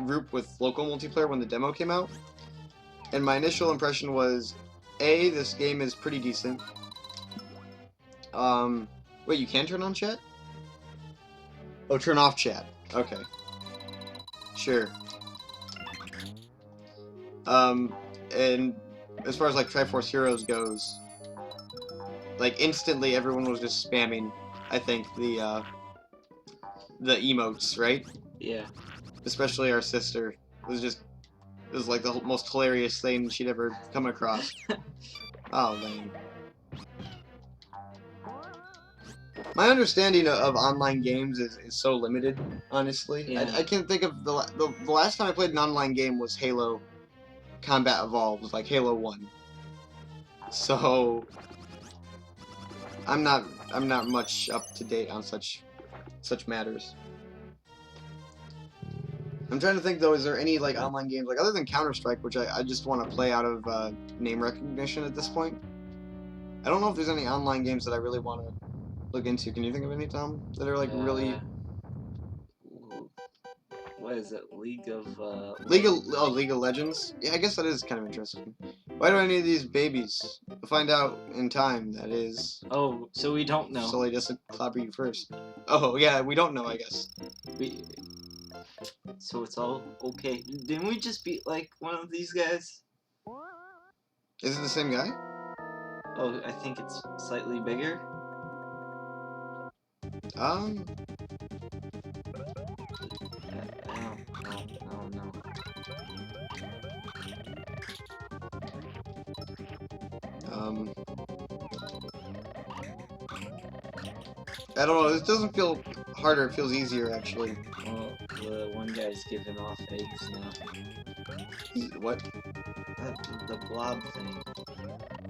group with local multiplayer when the demo came out. And my initial impression was, A, this game is pretty decent. Wait, you can turn on chat? Oh, turn off chat. Okay. Sure. And as far as like Triforce Heroes goes, like instantly everyone was just spamming, I think, the emotes, right? Yeah. Especially our sister. It was like the most hilarious thing she'd ever come across. Oh, man. My understanding of online games is so limited, honestly. Yeah. I can't think of the last time I played an online game was Halo Combat Evolved, like Halo 1. So I'm not much up to date on such matters. I'm trying to think though, is there any like online games like other than Counter-Strike, which I just want to play out of name recognition at this point? I don't know if there's any online games that I really want to look into. Can you think of any, Tom, that are like really? What is it? League of Legends? Yeah, I guess that is kind of interesting. Why do I need these babies? We'll find out in time, that is. Oh, so we don't know. Sully doesn't clobber you first. Oh, yeah, we don't know, I guess. So it's all okay. Didn't we just beat like one of these guys? Is it the same guy? Oh, I think it's slightly bigger. Um, I don't know. I don't know. This doesn't feel harder. It feels easier, actually. Well, the one guy's giving off eggs now. What? The blob thing.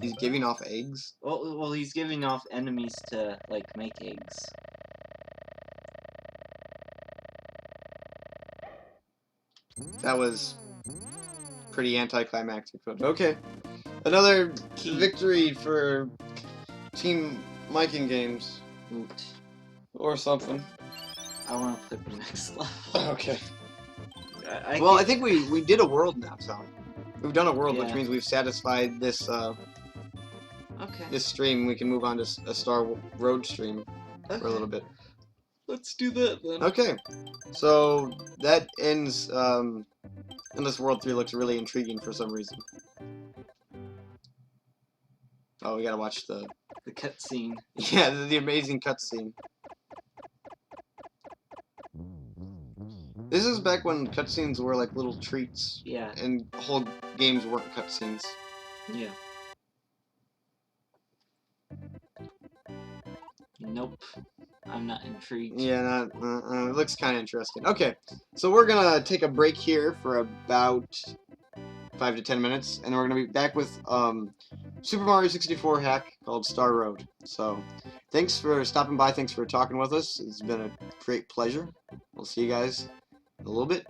He's giving off eggs? Well, he's giving off enemies to, like, make eggs. That was pretty anticlimactic, but okay. Another victory for Team Miking Games. Or something. I want to play the next level. Okay. I think we did a world now, Tom. We've done a world, which means we've satisfied this this stream. We can move on to a Star Road stream for a little bit. Let's do that then. Okay. So that ends Endless World 3 looks really intriguing for some reason. Oh, we gotta watch the cutscene. Yeah, the amazing cutscene. This is back when cutscenes were like little treats. Yeah. And whole games weren't cutscenes. Yeah. Nope. I'm not intrigued. Yeah, it looks kind of interesting. Okay, so we're gonna take a break here for about 5 to 10 minutes, and we're gonna be back with Super Mario 64 hack called Star Road. So, thanks for stopping by. Thanks for talking with us. It's been a great pleasure. We'll see you guys in a little bit.